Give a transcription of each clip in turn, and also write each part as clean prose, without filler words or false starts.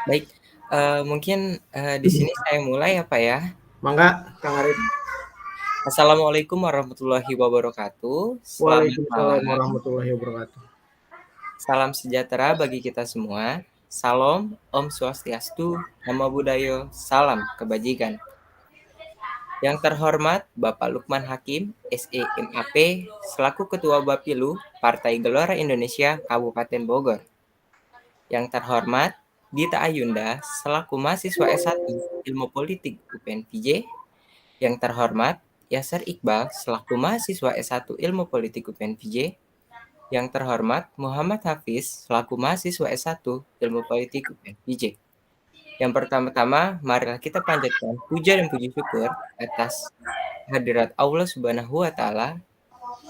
Baik, mungkin, di sini saya mulai ya, Pak, ya. Mangga, Kang Arif. Assalamualaikum warahmatullahi wabarakatuh. Selamat Waalaikumsalam malam, warahmatullahi wabarakatuh. salam sejahtera bagi kita semua. Salam, Om Swastiastu, Namo Buddhaya, salam kebajikan. Yang terhormat Bapak Lukman Hakim, SEMAP, selaku Ketua Bapilu Partai Gelora Indonesia Kabupaten Bogor. Yang terhormat Dita Ayunda, selaku mahasiswa S1 Ilmu Politik UPN PJ. Yang terhormat Yasser Iqbal, selaku mahasiswa S1 Ilmu Politik UPN PJ. Yang terhormat Muhammad Hafiz, selaku mahasiswa S1 Ilmu Politik UPN PJ. Yang pertama-tama, marilah kita panjatkan puja dan puji syukur atas hadirat Allah Subhanahu wa Ta'ala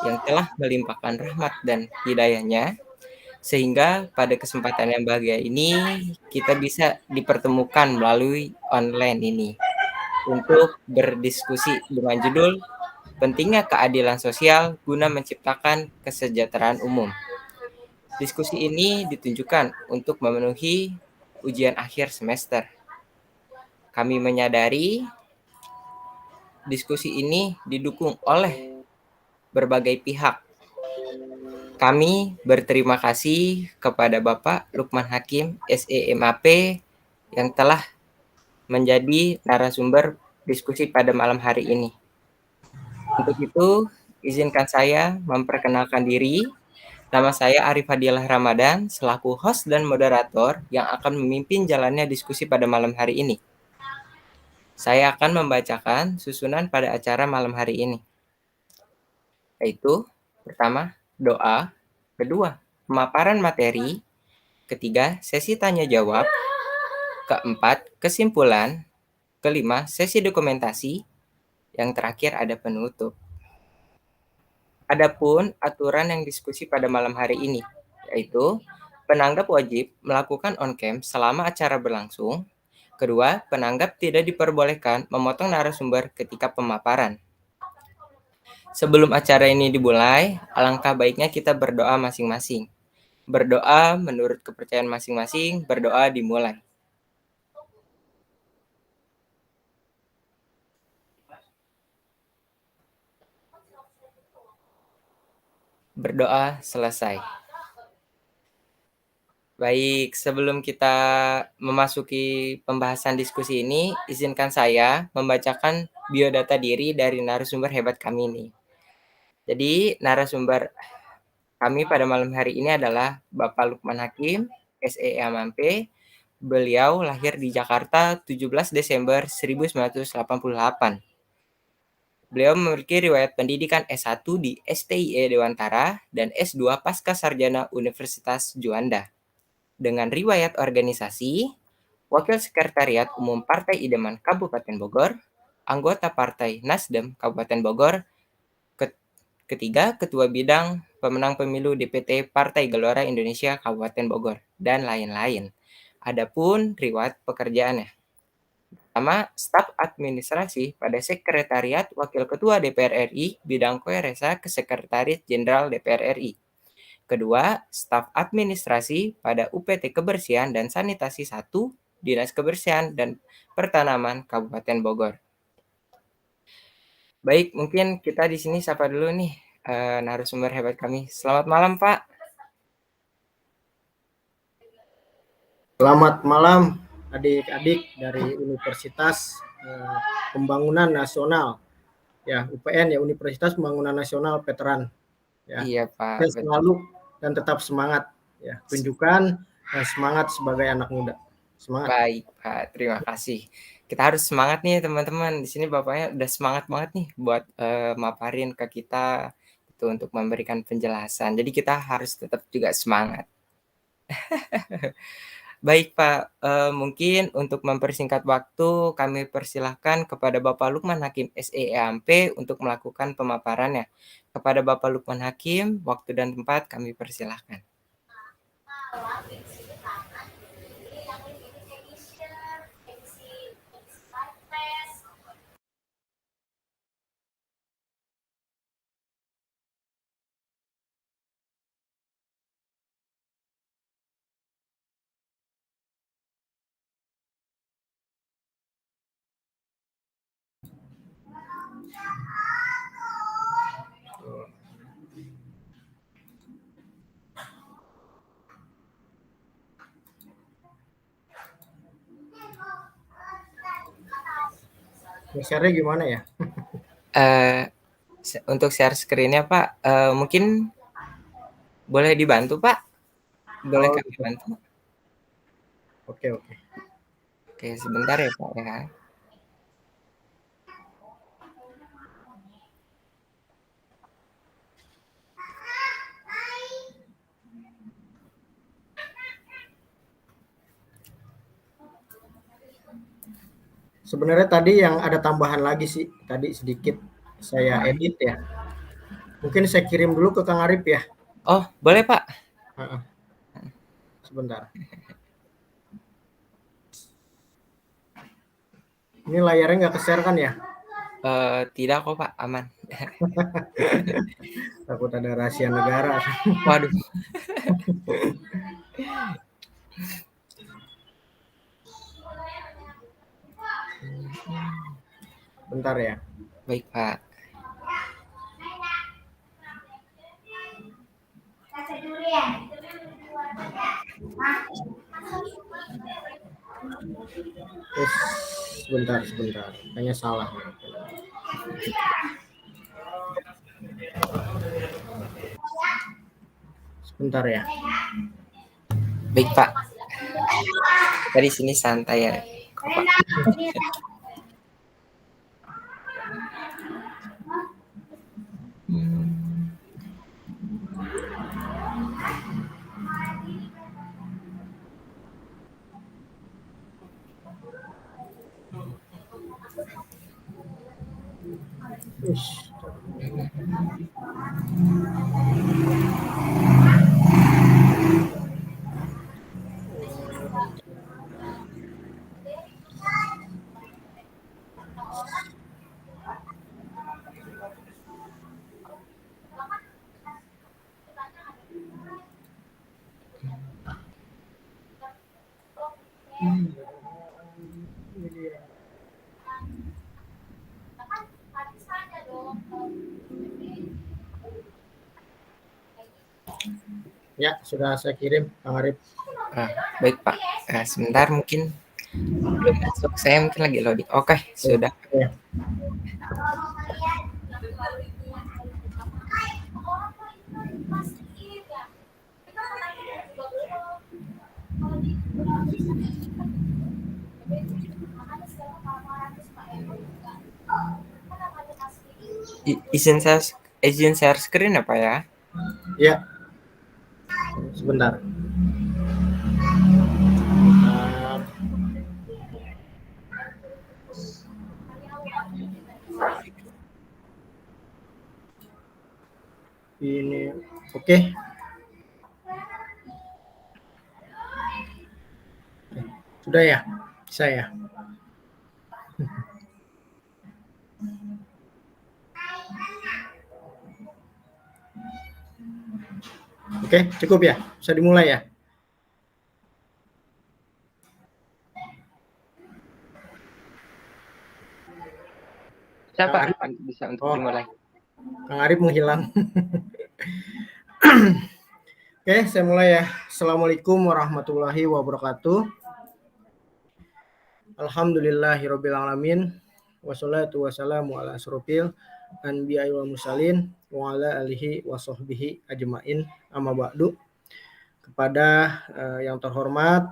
yang telah melimpahkan rahmat dan hidayahnya, sehingga pada kesempatan yang bahagia ini kita bisa dipertemukan melalui online ini untuk berdiskusi dengan judul Pentingnya Keadilan Sosial Guna Menciptakan Kesejahteraan Umum. Diskusi ini ditunjukkan untuk memenuhi ujian akhir semester. Kami menyadari diskusi ini didukung oleh berbagai pihak. Kami berterima kasih kepada Bapak Lukman Hakim, SEMAP, yang telah menjadi narasumber diskusi pada malam hari ini. Untuk itu, izinkan saya memperkenalkan diri. Nama saya Arif Hadilah Ramadan, selaku host dan moderator yang akan memimpin jalannya diskusi pada malam hari ini. Saya akan membacakan susunan pada acara malam hari ini, yaitu pertama, doa, kedua, pemaparan materi, ketiga, sesi tanya jawab, keempat, kesimpulan, kelima, sesi dokumentasi, yang terakhir ada penutup. Adapun aturan yang diskusi pada malam hari ini, yaitu penanggap wajib melakukan on-cam selama acara berlangsung. Kedua, penanggap tidak diperbolehkan memotong narasumber ketika pemaparan. Sebelum acara ini dimulai, alangkah baiknya kita berdoa masing-masing. Berdoa menurut kepercayaan masing-masing, berdoa dimulai. Berdoa selesai. Baik, sebelum kita memasuki pembahasan diskusi ini, izinkan saya membacakan biodata diri dari narasumber hebat kami ini. Jadi, narasumber kami pada malam hari ini adalah Bapak Lukman Hakim, SEMAP. Beliau lahir di Jakarta 17 Desember 1988. Beliau memiliki riwayat pendidikan S1 di STIE Dewantara dan S2 Pasca Sarjana Universitas Juanda. Dengan riwayat organisasi, Wakil Sekretariat Umum Partai Idaman Kabupaten Bogor, anggota Partai Nasdem Kabupaten Bogor, ketiga Ketua Bidang Pemenang Pemilu DPT Partai Gelora Indonesia Kabupaten Bogor, dan lain-lain. Adapun riwayat pekerjaannya. Pertama, staf administrasi pada Sekretariat Wakil Ketua DPR RI, bidang Koeresa ke Sekretaris Jenderal DPR RI. Kedua, staf administrasi pada UPT Kebersihan dan Sanitasi 1, Dinas Kebersihan dan Pertanaman Kabupaten Bogor. Baik, mungkin kita di sini sapa dulu nih narasumber hebat kami. Selamat malam, Pak. Selamat malam adik-adik dari Universitas Pembangunan Nasional. Ya, UPN ya, Universitas Pembangunan Nasional Veteran. Ya. Iya, Pak. Saya selalu dan tetap semangat ya. Tunjukkan semangat sebagai anak muda. Semangat. Baik, Pak. Terima kasih. Kita harus semangat nih, teman-teman. Di sini Bapaknya udah semangat banget nih buat maparin ke kita itu untuk memberikan penjelasan. Jadi kita harus tetap juga semangat. Baik, Pak. Mungkin untuk mempersingkat waktu, kami persilahkan kepada Bapak Lukman Hakim SEMAP untuk melakukan pemaparannya. Kepada Bapak Lukman Hakim, waktu dan tempat kami persilahkan. Share-nya gimana ya? Eh, untuk share screen-nya Pak, mungkin boleh dibantu Pak? Boleh Oh kami gitu. bantu? Oke, oke. Oke, sebentar ya Pak ya. Sebenarnya tadi yang ada tambahan lagi sih, tadi sedikit saya edit ya. Mungkin saya kirim dulu ke Kang Arif ya. Oh, boleh Pak. Heeh, sebentar. Ini layarnya nggak ke-share kan ya? Tidak kok Pak, aman. Takut ada rahasia negara. Waduh, Bentar ya. baik Pak. Terus sebentar, sebentar. Kayaknya salah. Sebentar ya. Baik Pak. Kita di sini santai ya, kok Pak. Hmm. Ush. Ya, sudah saya kirim Kang Arif. Ah, baik Pak. Sebentar mungkin belum masuk. Saya mungkin lagi loading. Oke, Oke, sudah. ya. Izin share screen ya Pak ya. Ya, sebentar. Bentar. Ini oke. Sudah ya? Saya. Oke, cukup ya? Bisa dimulai ya? Bisa Kang Pak, Arif. bisa untuk Oh, dimulai. Kang Arif menghilang. Oke, saya mulai ya. Assalamualaikum warahmatullahi wabarakatuh. Alhamdulillahirrabbilalamin. Wassalatu wassalamu ala asrofil anbiya'i wal mursalin wa ala alihi wa sahbihi ajmain amma ba'du. Kepada yang terhormat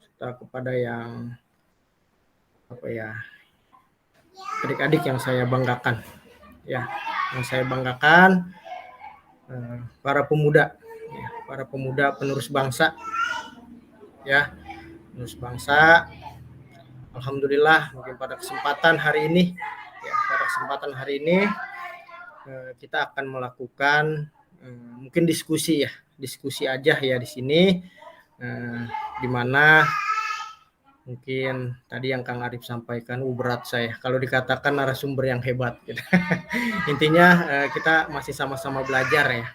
serta kepada yang apa ya, adik-adik yang saya banggakan ya, yang saya banggakan para pemuda ya, para pemuda penerus bangsa ya, penerus bangsa. Alhamdulillah mungkin pada kesempatan hari ini ya, pada kesempatan hari ini kita akan melakukan mungkin diskusi ya, diskusi aja ya di sini, di mana mungkin tadi yang Kang Arif sampaikan berat saya kalau dikatakan narasumber yang hebat gitu. Intinya kita masih sama-sama belajar ya.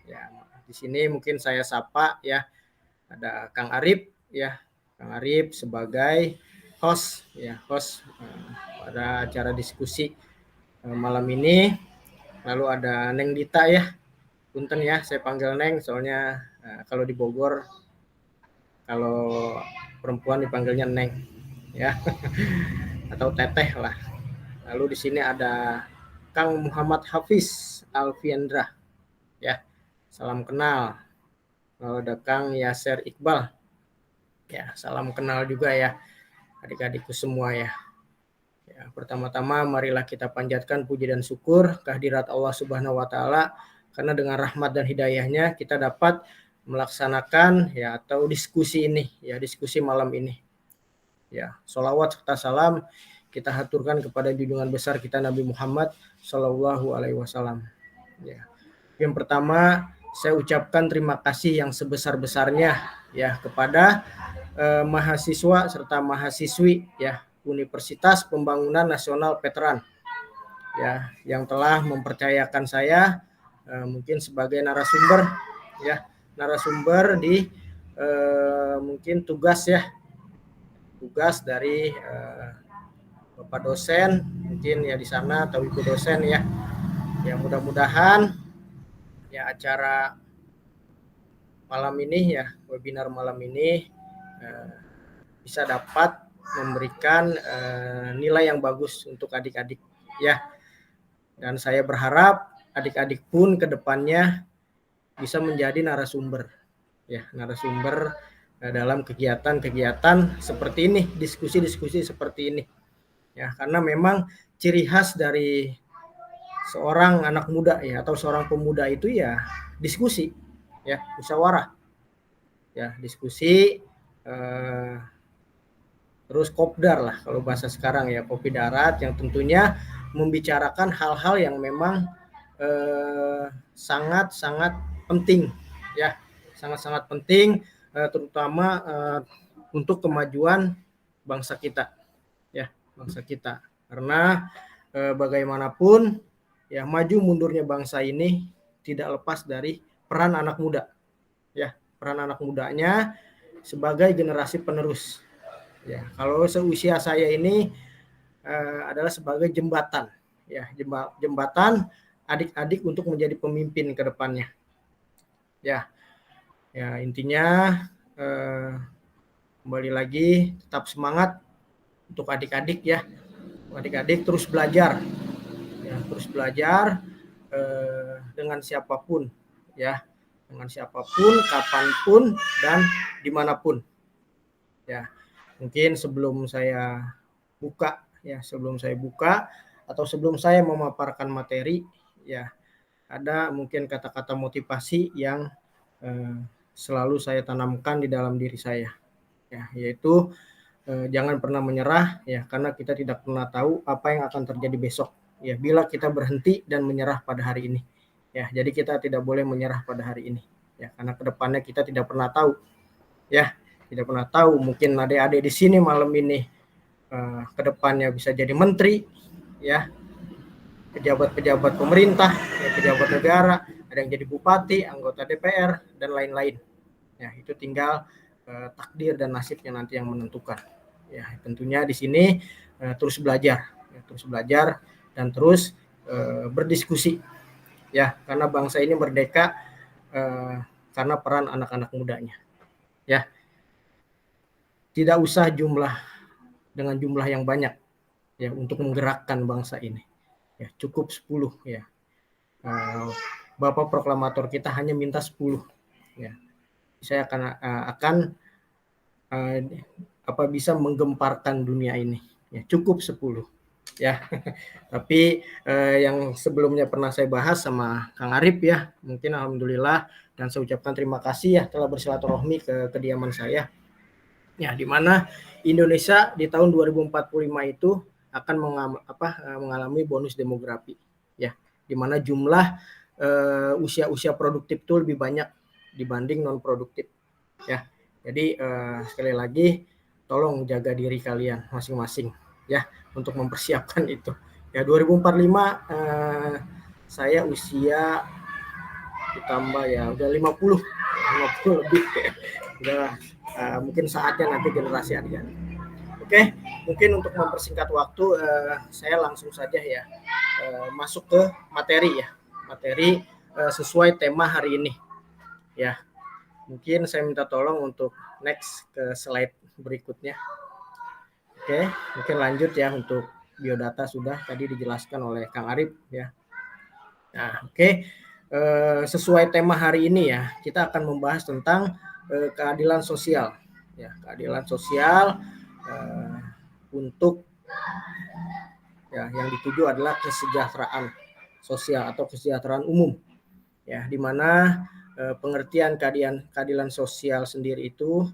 Ya, di sini mungkin saya sapa ya, ada Kang Arif ya, Kang Arif sebagai host ya, host pada acara diskusi malam ini. Lalu ada Neng Dita ya, punten ya saya panggil Neng soalnya kalau di Bogor kalau perempuan dipanggilnya Neng ya. atau Teteh lah. Lalu di sini ada Kang Muhammad Hafiz Alfiandra, ya, salam kenal. Lalu ada Kang Yaser Iqbal, ya, salam kenal juga ya adik-adikku semua ya. Ya, pertama-tama marilah kita panjatkan puji dan syukur kehadirat Allah Subhanahu wa taala karena dengan rahmat dan hidayahnya kita dapat melaksanakan ya atau diskusi ini ya, diskusi malam ini. Ya, sholawat serta salam kita haturkan kepada junjungan besar kita Nabi Muhammad Shallallahu Alaihi Wasallam. Ya. Yang pertama saya ucapkan terima kasih yang sebesar-besarnya ya kepada mahasiswa serta mahasiswi ya Universitas Pembangunan Nasional Veteran ya yang telah mempercayakan saya mungkin sebagai narasumber di mungkin tugas dari Bapak dosen mungkin ya di sana atau Ibu dosen ya. Ya mudah-mudahan ya acara malam ini ya, webinar malam ini bisa dapat memberikan nilai yang bagus untuk adik-adik ya. Dan saya berharap adik-adik pun ke depannya bisa menjadi narasumber ya, narasumber dalam kegiatan-kegiatan seperti ini, diskusi-diskusi seperti ini. Ya, karena memang ciri khas dari seorang anak muda ya atau seorang pemuda itu ya diskusi ya, musyawarah. Ya, diskusi terus kopdar lah kalau bahasa sekarang ya, kopi darat yang tentunya membicarakan hal-hal yang memang sangat-sangat penting ya, sangat-sangat penting terutama untuk kemajuan bangsa kita ya, bangsa kita. Karena bagaimanapun ya maju mundurnya bangsa ini tidak lepas dari peran anak muda ya, peran anak mudanya sebagai generasi penerus. Ya, kalau seusia saya ini adalah sebagai jembatan ya, jembatan adik-adik untuk menjadi pemimpin ke depannya. Ya. Ya, intinya kembali lagi tetap semangat untuk adik-adik ya. Adik-adik terus belajar. Ya, terus belajar dengan siapapun ya. Dengan siapapun, kapanpun dan dimanapun. Ya. Mungkin sebelum saya buka atau sebelum saya memaparkan materi ya, ada mungkin kata-kata motivasi yang selalu saya tanamkan di dalam diri saya ya, yaitu jangan pernah menyerah ya, karena kita tidak pernah tahu apa yang akan terjadi besok ya bila kita berhenti dan menyerah pada hari ini ya. Jadi kita tidak boleh menyerah pada hari ini ya, karena kedepannya kita tidak pernah tahu ya, tidak pernah tahu, mungkin adik-adik di sini malam ini kedepannya bisa jadi menteri ya, pejabat-pejabat pemerintah ya, pejabat negara, ada yang jadi bupati, anggota DPR dan lain-lain. Ya, itu tinggal takdir dan nasibnya nanti yang menentukan. Ya, tentunya di sini terus belajar dan terus berdiskusi. Ya, karena bangsa ini merdeka karena peran anak-anak mudanya. Ya. Tidak usah dengan jumlah yang banyak ya untuk menggerakkan bangsa ini. Ya, cukup 10 ya. Bapak proklamator kita hanya minta 10 ya. Saya akan bisa menggemparkan dunia ini ya, cukup 10 ya. Tapi yang sebelumnya pernah saya bahas sama Kang Arif ya, mungkin alhamdulillah dan saya ucapkan terima kasih ya telah bersilaturahmi ke kediaman saya ya, di mana Indonesia di tahun 2045 itu akan mengalami bonus demografi ya, di mana jumlah usia-usia produktif itu lebih banyak dibanding non produktif ya. Jadi sekali lagi tolong jaga diri kalian masing-masing ya untuk mempersiapkan itu ya. 2045 saya usia ditambah ya udah 50 lebih udah mungkin saatnya nanti generasi adik-adik. Oke, mungkin untuk mempersingkat waktu saya langsung saja ya masuk ke materi sesuai tema hari ini ya. Mungkin saya minta tolong untuk next ke slide berikutnya. Oke, mungkin lanjut ya, untuk biodata sudah tadi dijelaskan oleh Kang Arif ya. Nah, oke. Sesuai tema hari ini ya, kita akan membahas tentang keadilan sosial. Ya, keadilan sosial untuk ya yang dituju adalah kesejahteraan sosial atau kesejahteraan umum. Ya, di mana pengertian keadilan sosial sendiri itu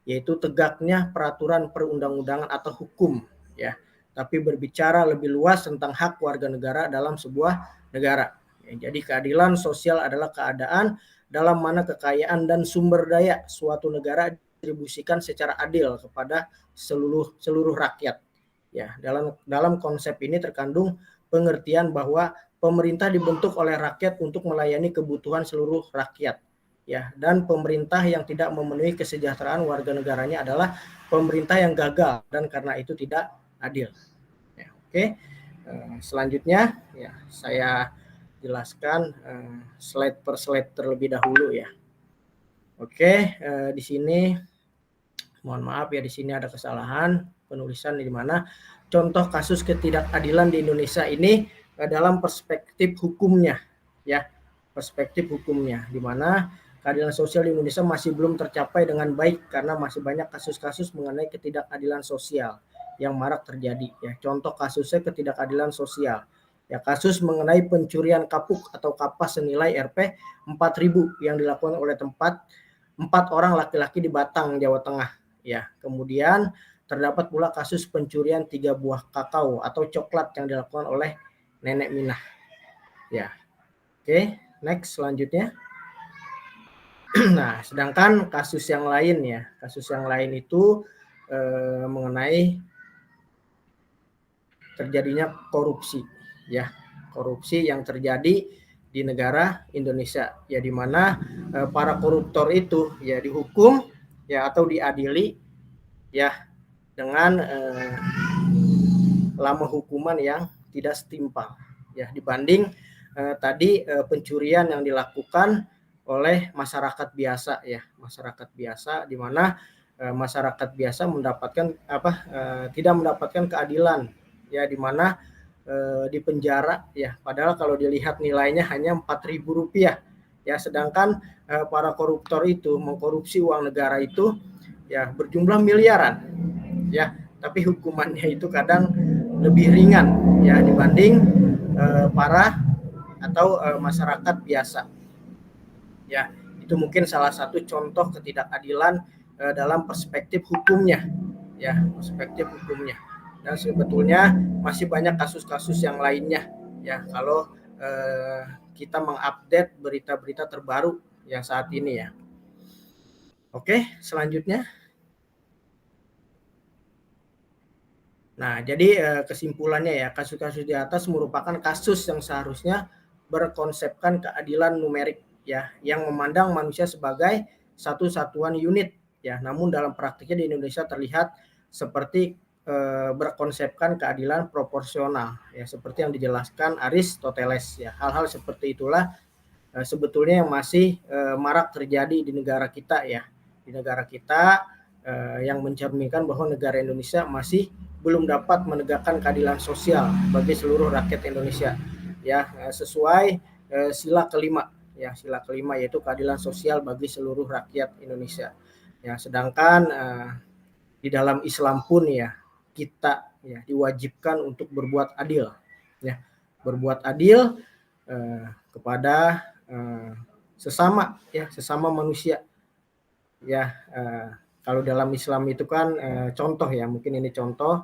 yaitu tegaknya peraturan perundang-undangan atau hukum ya, tapi berbicara lebih luas tentang hak warga negara dalam sebuah negara. Jadi keadilan sosial adalah keadaan dalam mana kekayaan dan sumber daya suatu negara distribusikan secara adil kepada seluruh rakyat. Ya, dalam konsep ini terkandung pengertian bahwa pemerintah dibentuk oleh rakyat untuk melayani kebutuhan seluruh rakyat. Ya, dan pemerintah yang tidak memenuhi kesejahteraan warga negaranya adalah pemerintah yang gagal dan karena itu tidak adil. Ya, oke. Selanjutnya ya saya jelaskan slide per slide terlebih dahulu ya. Oke, di sini mohon maaf ya, di sini ada kesalahan penulisan di mana contoh kasus ketidakadilan di Indonesia ini dalam perspektif hukumnya ya, perspektif hukumnya di mana keadilan sosial di Indonesia masih belum tercapai dengan baik karena masih banyak kasus-kasus mengenai ketidakadilan sosial yang marak terjadi ya. Contoh kasusnya ketidakadilan sosial ya, kasus mengenai pencurian kapuk atau kapas senilai Rp 4.000 yang dilakukan oleh 4 orang laki-laki di Batang, Jawa Tengah ya. Kemudian terdapat pula kasus pencurian 3 buah kakao atau coklat yang dilakukan oleh Nenek Minah ya. Oke, next selanjutnya. Nah, sedangkan kasus yang lain ya, kasus yang lain itu mengenai terjadinya korupsi ya, korupsi yang terjadi di negara Indonesia ya, di mana para koruptor itu ya dihukum ya atau diadili ya dengan lama hukuman yang tidak setimpal ya dibanding tadi pencurian yang dilakukan oleh masyarakat biasa ya, masyarakat biasa di mana masyarakat biasa mendapatkan tidak mendapatkan keadilan ya, di mana di penjara ya, padahal kalau dilihat nilainya hanya Rp4.000 ya, sedangkan para koruptor itu mengkorupsi uang negara itu ya berjumlah miliaran ya, tapi hukumannya itu kadang lebih ringan ya dibanding para atau masyarakat biasa ya. Itu mungkin salah satu contoh ketidakadilan dalam perspektif hukumnya ya, perspektif hukumnya. Dan sebetulnya masih banyak kasus-kasus yang lainnya ya kalau kita mengupdate berita-berita terbaru yang saat ini ya. Oke, selanjutnya. Nah, jadi kesimpulannya ya, kasus-kasus di atas merupakan kasus yang seharusnya berkonsepkan keadilan numerik ya, yang memandang manusia sebagai satu satuan unit ya. Namun dalam praktiknya di Indonesia terlihat seperti berkonsepkan keadilan proporsional ya, seperti yang dijelaskan Aristoteles ya. Hal-hal seperti itulah sebetulnya yang masih marak terjadi di negara kita ya. Di negara kita yang mencerminkan bahwa negara Indonesia masih belum dapat menegakkan keadilan sosial bagi seluruh rakyat Indonesia ya, sesuai sila kelima ya, sila kelima yaitu keadilan sosial bagi seluruh rakyat Indonesia ya. Sedangkan di dalam Islam pun ya kita ya diwajibkan untuk berbuat adil ya, berbuat adil kepada sesama ya, sesama manusia ya. Kalau dalam Islam itu kan contoh ya, mungkin ini contoh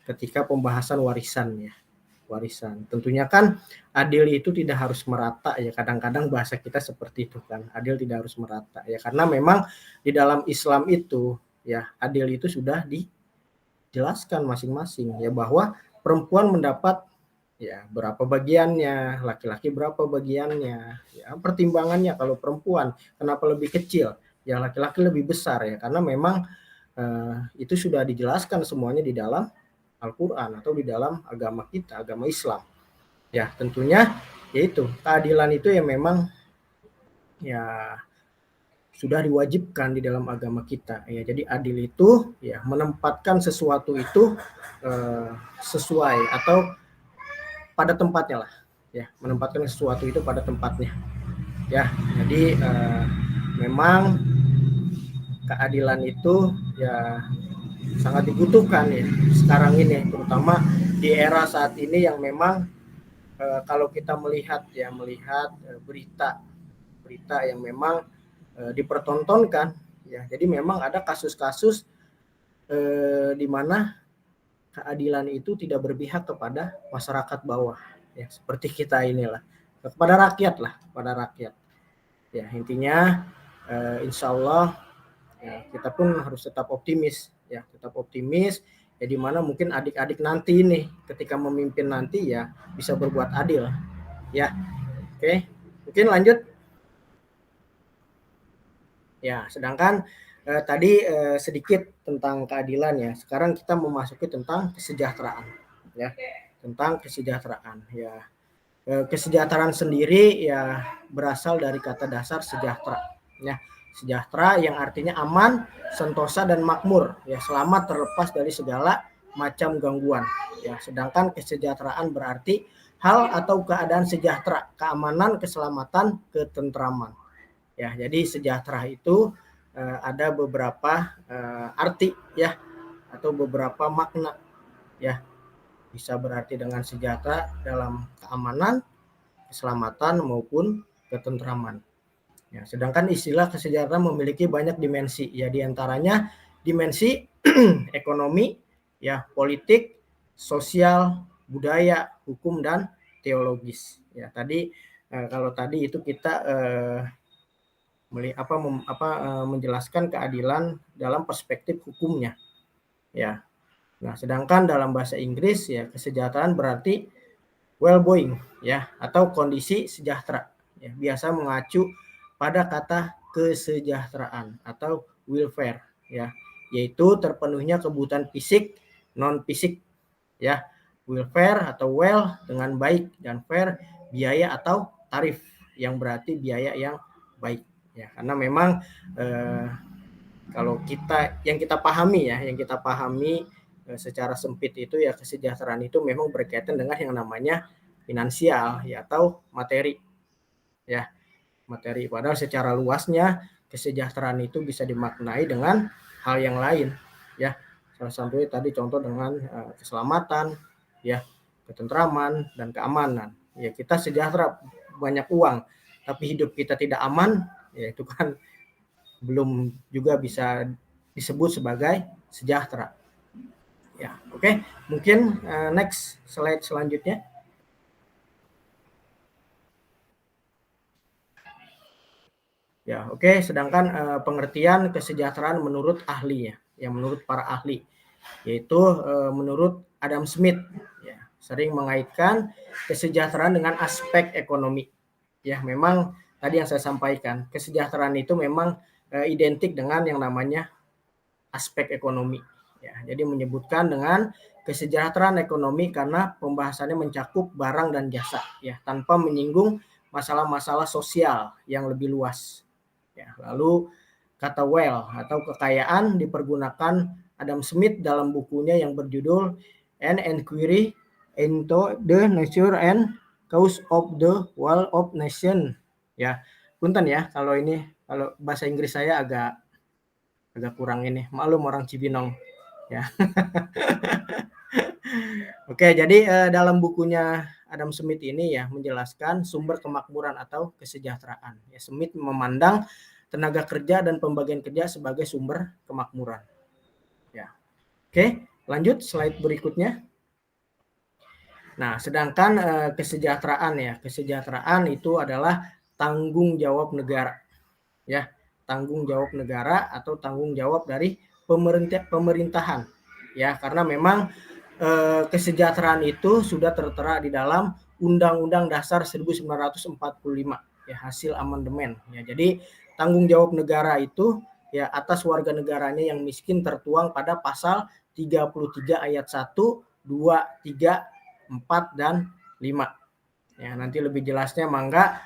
ketika pembahasan warisan ya, warisan. Tentunya kan adil itu tidak harus merata ya, kadang-kadang bahasa kita seperti itu kan, adil tidak harus merata ya, karena memang di dalam Islam itu ya adil itu sudah dijelaskan masing-masing ya, bahwa perempuan mendapat ya berapa bagiannya, laki-laki berapa bagiannya ya, pertimbangannya kalau perempuan kenapa lebih kecil ya, laki-laki lebih besar ya, karena memang itu sudah dijelaskan semuanya di dalam Al-Quran atau di dalam agama kita, agama Islam ya. Tentunya yaitu keadilan itu ya memang ya sudah diwajibkan di dalam agama kita ya. Jadi adil itu ya menempatkan sesuatu itu sesuai atau pada tempatnya lah ya, menempatkan sesuatu itu pada tempatnya ya. Jadi memang keadilan itu ya sangat dibutuhkan ya sekarang ini, terutama di era saat ini yang memang kalau kita melihat berita yang memang dipertontonkan ya. Jadi memang ada kasus-kasus di mana keadilan itu tidak berpihak kepada masyarakat bawah ya, seperti kita inilah, kepada rakyat ya. Intinya insya Allah ya, kita pun harus tetap optimis ya, ya, di mana mungkin adik-adik nanti ini ketika memimpin nanti ya bisa berbuat adil ya. Oke, mungkin lanjut ya. Sedangkan tadi sedikit tentang keadilan ya. Sekarang kita memasuki tentang kesejahteraan ya, tentang kesejahteraan ya. Kesejahteraan sendiri ya berasal dari kata dasar sejahtera ya. Sejahtera yang artinya aman, sentosa dan makmur ya, selamat terlepas dari segala macam gangguan ya. Sedangkan kesejahteraan berarti hal atau keadaan sejahtera, keamanan, keselamatan, ketentraman ya. Jadi sejahtera itu ada beberapa arti ya, atau beberapa makna ya. Bisa berarti dengan sejahtera dalam keamanan, keselamatan maupun ketentraman. Ya, sedangkan istilah kesejahteraan memiliki banyak dimensi ya, diantaranya dimensi ekonomi ya, politik, sosial, budaya, hukum dan teologis ya. Tadi kalau tadi itu kita menjelaskan keadilan dalam perspektif hukumnya ya. Nah, sedangkan dalam bahasa Inggris ya kesejahteraan berarti well-being ya, atau kondisi sejahtera ya, biasa mengacu pada kata kesejahteraan atau welfare ya, yaitu terpenuhnya kebutuhan fisik non fisik ya. Welfare atau well dengan baik, dan fair biaya atau tarif yang berarti biaya yang baik ya. Karena memang kalau kita pahami secara sempit itu ya, kesejahteraan itu memang berkaitan dengan yang namanya finansial ya, atau materi ya, materi. Padahal secara luasnya kesejahteraan itu bisa dimaknai dengan hal yang lain ya. Salah satunya tadi contoh dengan keselamatan ya, ketentraman dan keamanan ya. Kita sejahtera, banyak uang, tapi hidup kita tidak aman ya, itu kan belum juga bisa disebut sebagai sejahtera ya. Oke, mungkin next slide selanjutnya ya. Oke, sedangkan pengertian kesejahteraan menurut ahli ya, menurut para ahli, yaitu menurut Adam Smith ya, sering mengaitkan kesejahteraan dengan aspek ekonomi ya. Memang tadi yang saya sampaikan, kesejahteraan itu memang identik dengan yang namanya aspek ekonomi ya. Jadi menyebutkan dengan kesejahteraan ekonomi karena pembahasannya mencakup barang dan jasa ya, tanpa menyinggung masalah-masalah sosial yang lebih luas ya. Lalu kata wealth atau kekayaan dipergunakan Adam Smith dalam bukunya yang berjudul An Inquiry into the Nature and Cause of the Wealth of Nation ya. Punten ya kalau bahasa Inggris saya agak kurang ini, maklum orang Cibinong ya. Oke, jadi dalam bukunya Adam Smith ini ya menjelaskan sumber kemakmuran atau kesejahteraan ya. Smith memandang tenaga kerja dan pembagian kerja sebagai sumber kemakmuran ya. Oke, lanjut slide berikutnya. Nah, sedangkan kesejahteraan itu adalah tanggung jawab negara ya, tanggung jawab negara atau tanggung jawab dari pemerintahan ya. Karena memang kesejahteraan itu sudah tertera di dalam Undang-Undang Dasar 1945 ya, hasil amandemen ya. Jadi tanggung jawab negara itu ya atas warga negaranya yang miskin tertuang pada pasal 33 ayat 1, 2, 3, 4 dan 5 ya. Nanti lebih jelasnya mangga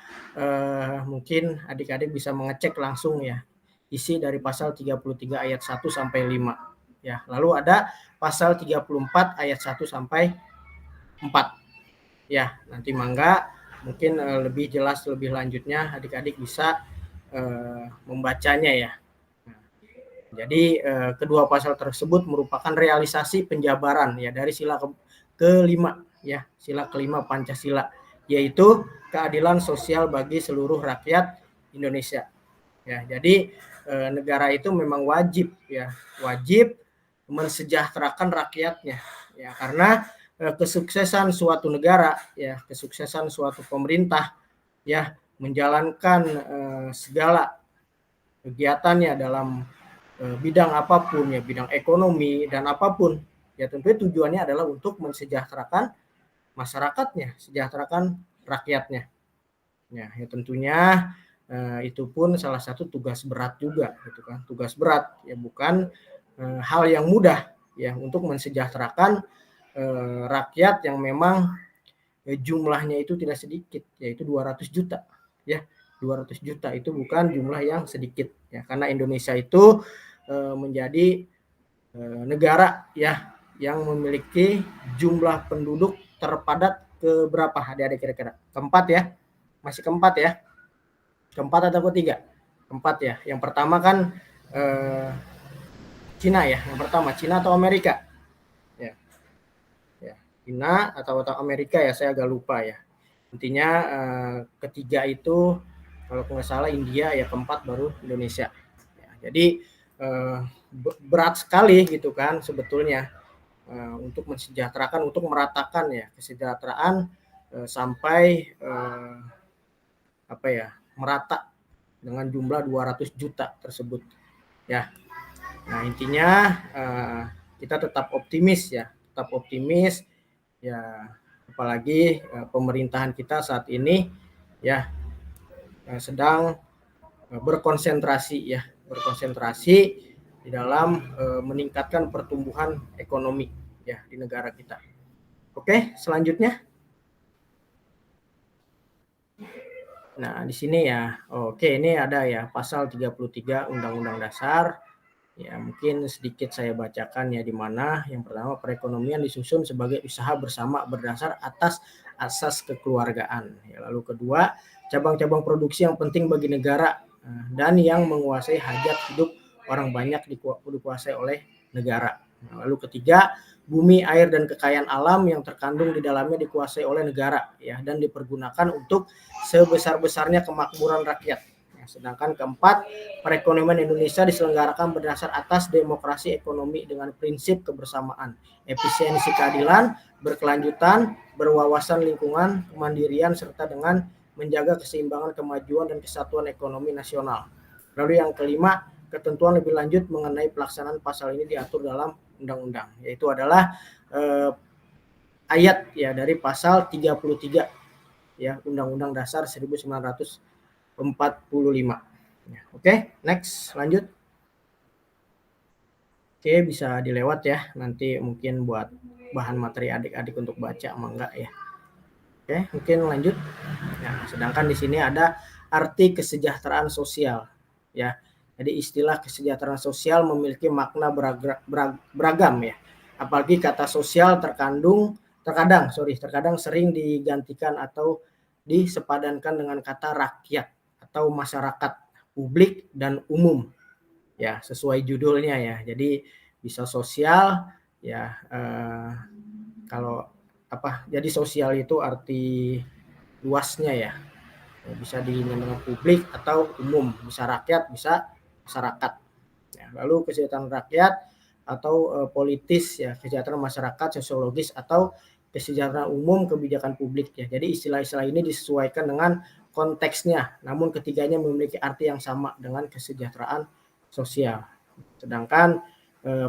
mungkin adik-adik bisa mengecek langsung ya isi dari pasal 33 ayat 1 sampai 5. Ya, lalu ada pasal 34 ayat 1 sampai 4. Ya, nanti mangga mungkin lebih jelas lebih lanjutnya adik-adik bisa membacanya ya. Jadi kedua pasal tersebut merupakan realisasi penjabaran ya dari sila kelima ya, sila kelima Pancasila, yaitu keadilan sosial bagi seluruh rakyat Indonesia. Ya, jadi negara itu memang wajib mensejahterakan rakyatnya ya, karena kesuksesan suatu negara ya, kesuksesan suatu pemerintah ya menjalankan segala kegiatannya dalam bidang apapun ya, bidang ekonomi dan apapun ya, tentunya tujuannya adalah untuk mensejahterakan masyarakatnya, sejahterakan rakyatnya. Ya tentunya itu pun salah satu tugas berat juga gitu kan, tugas berat ya, bukan hal yang mudah ya untuk mensejahterakan rakyat yang memang jumlahnya itu tidak sedikit, yaitu 200 juta ya. 200 juta itu bukan jumlah yang sedikit ya, karena Indonesia itu menjadi negara ya yang memiliki jumlah penduduk terpadat ke berapa adik-adik kira-kira? Keempat ya, masih keempat ya, keempat atau ketiga? Keempat ya. Yang pertama kan Cina ya, yang pertama Cina atau Amerika ya, ya Cina atau Amerika ya, saya agak lupa ya. Intinya ketiga itu kalau nggak salah India ya, keempat baru Indonesia ya, jadi berat sekali gitu kan sebetulnya untuk mensejahterakan, untuk meratakan ya kesejahteraan sampai apa ya, merata dengan jumlah 200 juta tersebut ya. Nah intinya kita tetap optimis ya, tetap optimis ya, apalagi pemerintahan kita saat ini ya sedang berkonsentrasi di dalam meningkatkan pertumbuhan ekonomi ya di negara kita. Oke, selanjutnya. Nah, di sini ya. Oke, ini ada ya pasal 33 Undang-Undang Dasar. Ya, mungkin sedikit saya bacakan ya, di mana yang pertama, perekonomian disusun sebagai usaha bersama berdasar atas asas kekeluargaan. Ya, lalu kedua, cabang-cabang produksi yang penting bagi negara dan yang menguasai hajat hidup orang banyak dikuasai oleh negara. Nah, lalu ketiga, bumi, air dan kekayaan alam yang terkandung di dalamnya dikuasai oleh negara ya, dan dipergunakan untuk sebesar-besarnya kemakmuran rakyat. Ya, sedangkan keempat, perekonomian Indonesia diselenggarakan berdasar atas demokrasi ekonomi dengan prinsip kebersamaan, efisiensi keadilan, berkelanjutan, berwawasan lingkungan, kemandirian, serta dengan menjaga keseimbangan kemajuan dan kesatuan ekonomi nasional. Lalu yang kelima, ketentuan lebih lanjut mengenai pelaksanaan pasal ini diatur dalam undang-undang, yaitu adalah ayat ya dari pasal 33 ya Undang-Undang Dasar 1945. Ya, oke, next, lanjut. Oke, bisa dilewat ya, nanti mungkin buat bahan materi adik-adik untuk baca apa enggak ya. Oke, mungkin lanjut. Nah, sedangkan di sini ada arti kesejahteraan sosial ya. Jadi istilah kesejahteraan sosial memiliki makna beragam ya. Apalagi kata sosial terkadang sering digantikan atau disepadankan dengan kata rakyat atau masyarakat, publik dan umum. Ya, sesuai judulnya ya. Jadi bisa sosial ya, kalau apa? Jadi sosial itu arti luasnya ya. Bisa dengan publik atau umum, bisa rakyat, bisa masyarakat. Ya, lalu kesejahteraan rakyat atau politis ya, kesejahteraan masyarakat, sosiologis atau kesejahteraan umum, kebijakan publik ya. Jadi istilah-istilah ini disesuaikan dengan konteksnya, namun ketiganya memiliki arti yang sama dengan kesejahteraan sosial. Sedangkan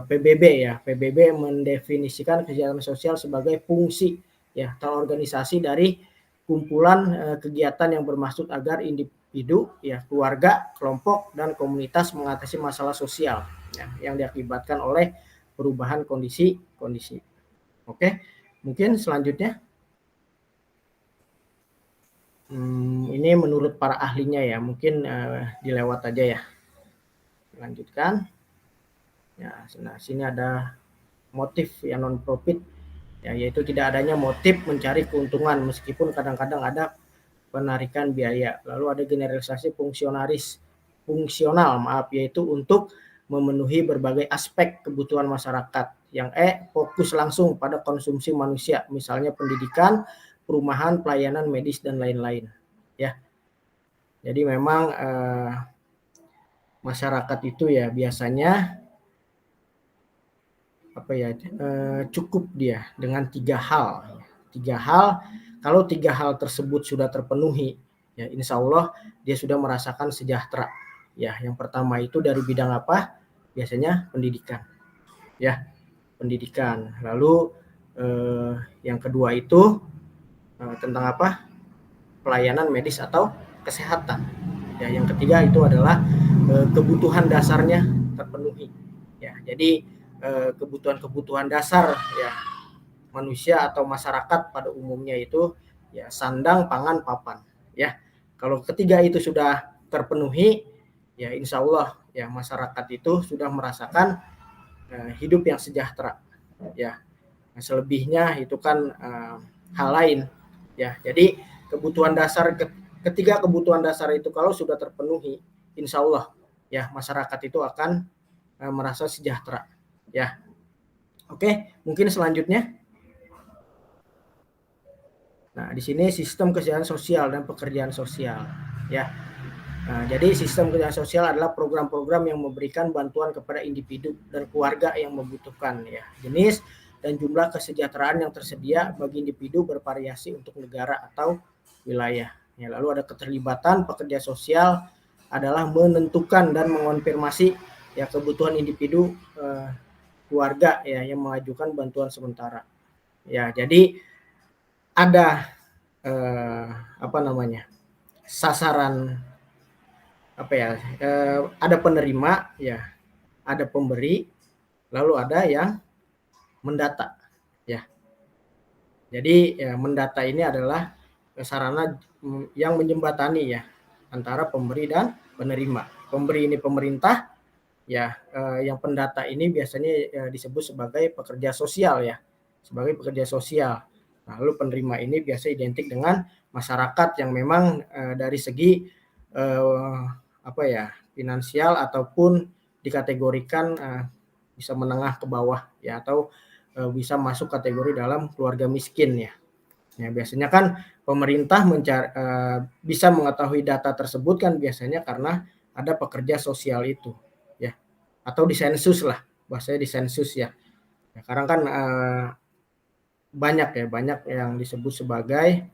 PBB ya, PBB mendefinisikan kesejahteraan sosial sebagai fungsi ya terorganisasi dari kumpulan kegiatan yang bermaksud agar individu, ya, keluarga, kelompok, dan komunitas mengatasi masalah sosial ya, yang diakibatkan oleh perubahan kondisi. Oke, mungkin selanjutnya. Ini menurut para ahlinya ya, mungkin dilewat aja ya. Lanjutkan. Ya, nah sini ada motif yang non profit, ya, yaitu tidak adanya motif mencari keuntungan meskipun kadang-kadang ada penarikan biaya. Lalu ada generalisasi fungsional, yaitu untuk memenuhi berbagai aspek kebutuhan masyarakat. Yang fokus langsung pada konsumsi manusia, misalnya pendidikan, perumahan, pelayanan medis dan lain-lain. Ya, jadi memang masyarakat itu ya biasanya cukup dia dengan tiga hal. Kalau tiga hal tersebut sudah terpenuhi, ya insya Allah dia sudah merasakan sejahtera. Ya, yang pertama itu dari bidang apa? Biasanya pendidikan. Ya, pendidikan. Lalu yang kedua itu tentang apa? Pelayanan medis atau kesehatan. Ya, yang ketiga itu adalah kebutuhan dasarnya terpenuhi. Ya, jadi kebutuhan-kebutuhan dasar ya manusia atau masyarakat pada umumnya itu ya sandang, pangan, papan. Ya, kalau ketiga itu sudah terpenuhi, ya insya Allah ya masyarakat itu sudah merasakan hidup yang sejahtera. Ya, selebihnya itu kan hal lain. Ya, jadi kebutuhan dasar ketiga kebutuhan dasar itu kalau sudah terpenuhi, insya Allah ya masyarakat itu akan merasa sejahtera. Ya, oke, mungkin selanjutnya. Nah, di sini sistem kesejahteraan sosial dan pekerjaan sosial. Ya, nah, jadi sistem kesejahteraan sosial adalah program-program yang memberikan bantuan kepada individu dan keluarga yang membutuhkan. Ya, jenis dan jumlah kesejahteraan yang tersedia bagi individu bervariasi untuk negara atau wilayah. Ya, lalu ada keterlibatan pekerja sosial adalah menentukan dan mengonfirmasi ya kebutuhan individu keluarga ya yang mengajukan bantuan sementara. Ya, jadi ada sasaran ada penerima ya, ada pemberi, lalu ada yang mendata ya. Jadi ya, mendata ini adalah sarana yang menjembatani ya antara pemberi dan penerima. Pemberi ini pemerintah ya, yang pendata ini biasanya disebut sebagai pekerja sosial ya, sebagai pekerja sosial. Nah, lalu penerima ini biasa identik dengan masyarakat yang memang dari segi finansial ataupun dikategorikan bisa menengah ke bawah ya, atau bisa masuk kategori dalam keluarga miskin ya. Ya, biasanya kan pemerintah bisa mengetahui data tersebut kan biasanya karena ada pekerja sosial itu ya, atau di sensus lah, bahasanya di sensus ya. Sekarang kan banyak yang disebut sebagai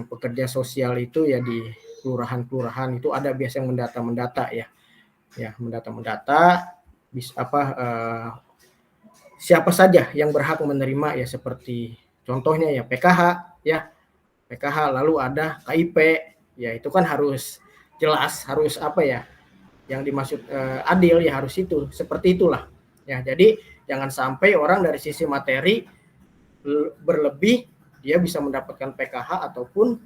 pekerja sosial itu ya di kelurahan-kelurahan itu ada biasa yang mendata ya siapa saja yang berhak menerima ya, seperti contohnya ya PKH, lalu ada KIP ya, itu kan harus jelas, harus yang dimaksud adil ya, harus itu seperti itulah ya. Jadi jangan sampai orang dari sisi materi berlebih dia bisa mendapatkan PKH ataupun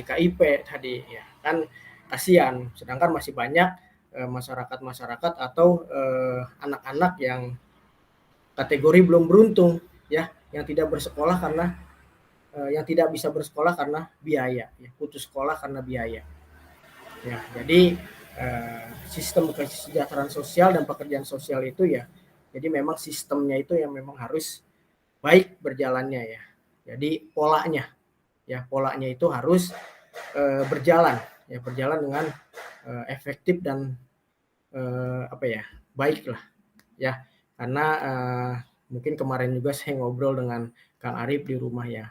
KIP tadi ya, kan kasihan, sedangkan masih banyak masyarakat atau anak-anak yang kategori belum beruntung ya, yang tidak bersekolah karena yang tidak bisa bersekolah karena biaya ya, putus sekolah karena biaya ya. Jadi sistem kesejahteraan sosial dan pekerjaan sosial itu ya, jadi memang sistemnya itu yang memang harus baik berjalannya ya. Jadi polanya itu harus berjalan dengan efektif dan baik lah ya. Karena mungkin kemarin juga saya ngobrol dengan Kang Arif di rumah ya,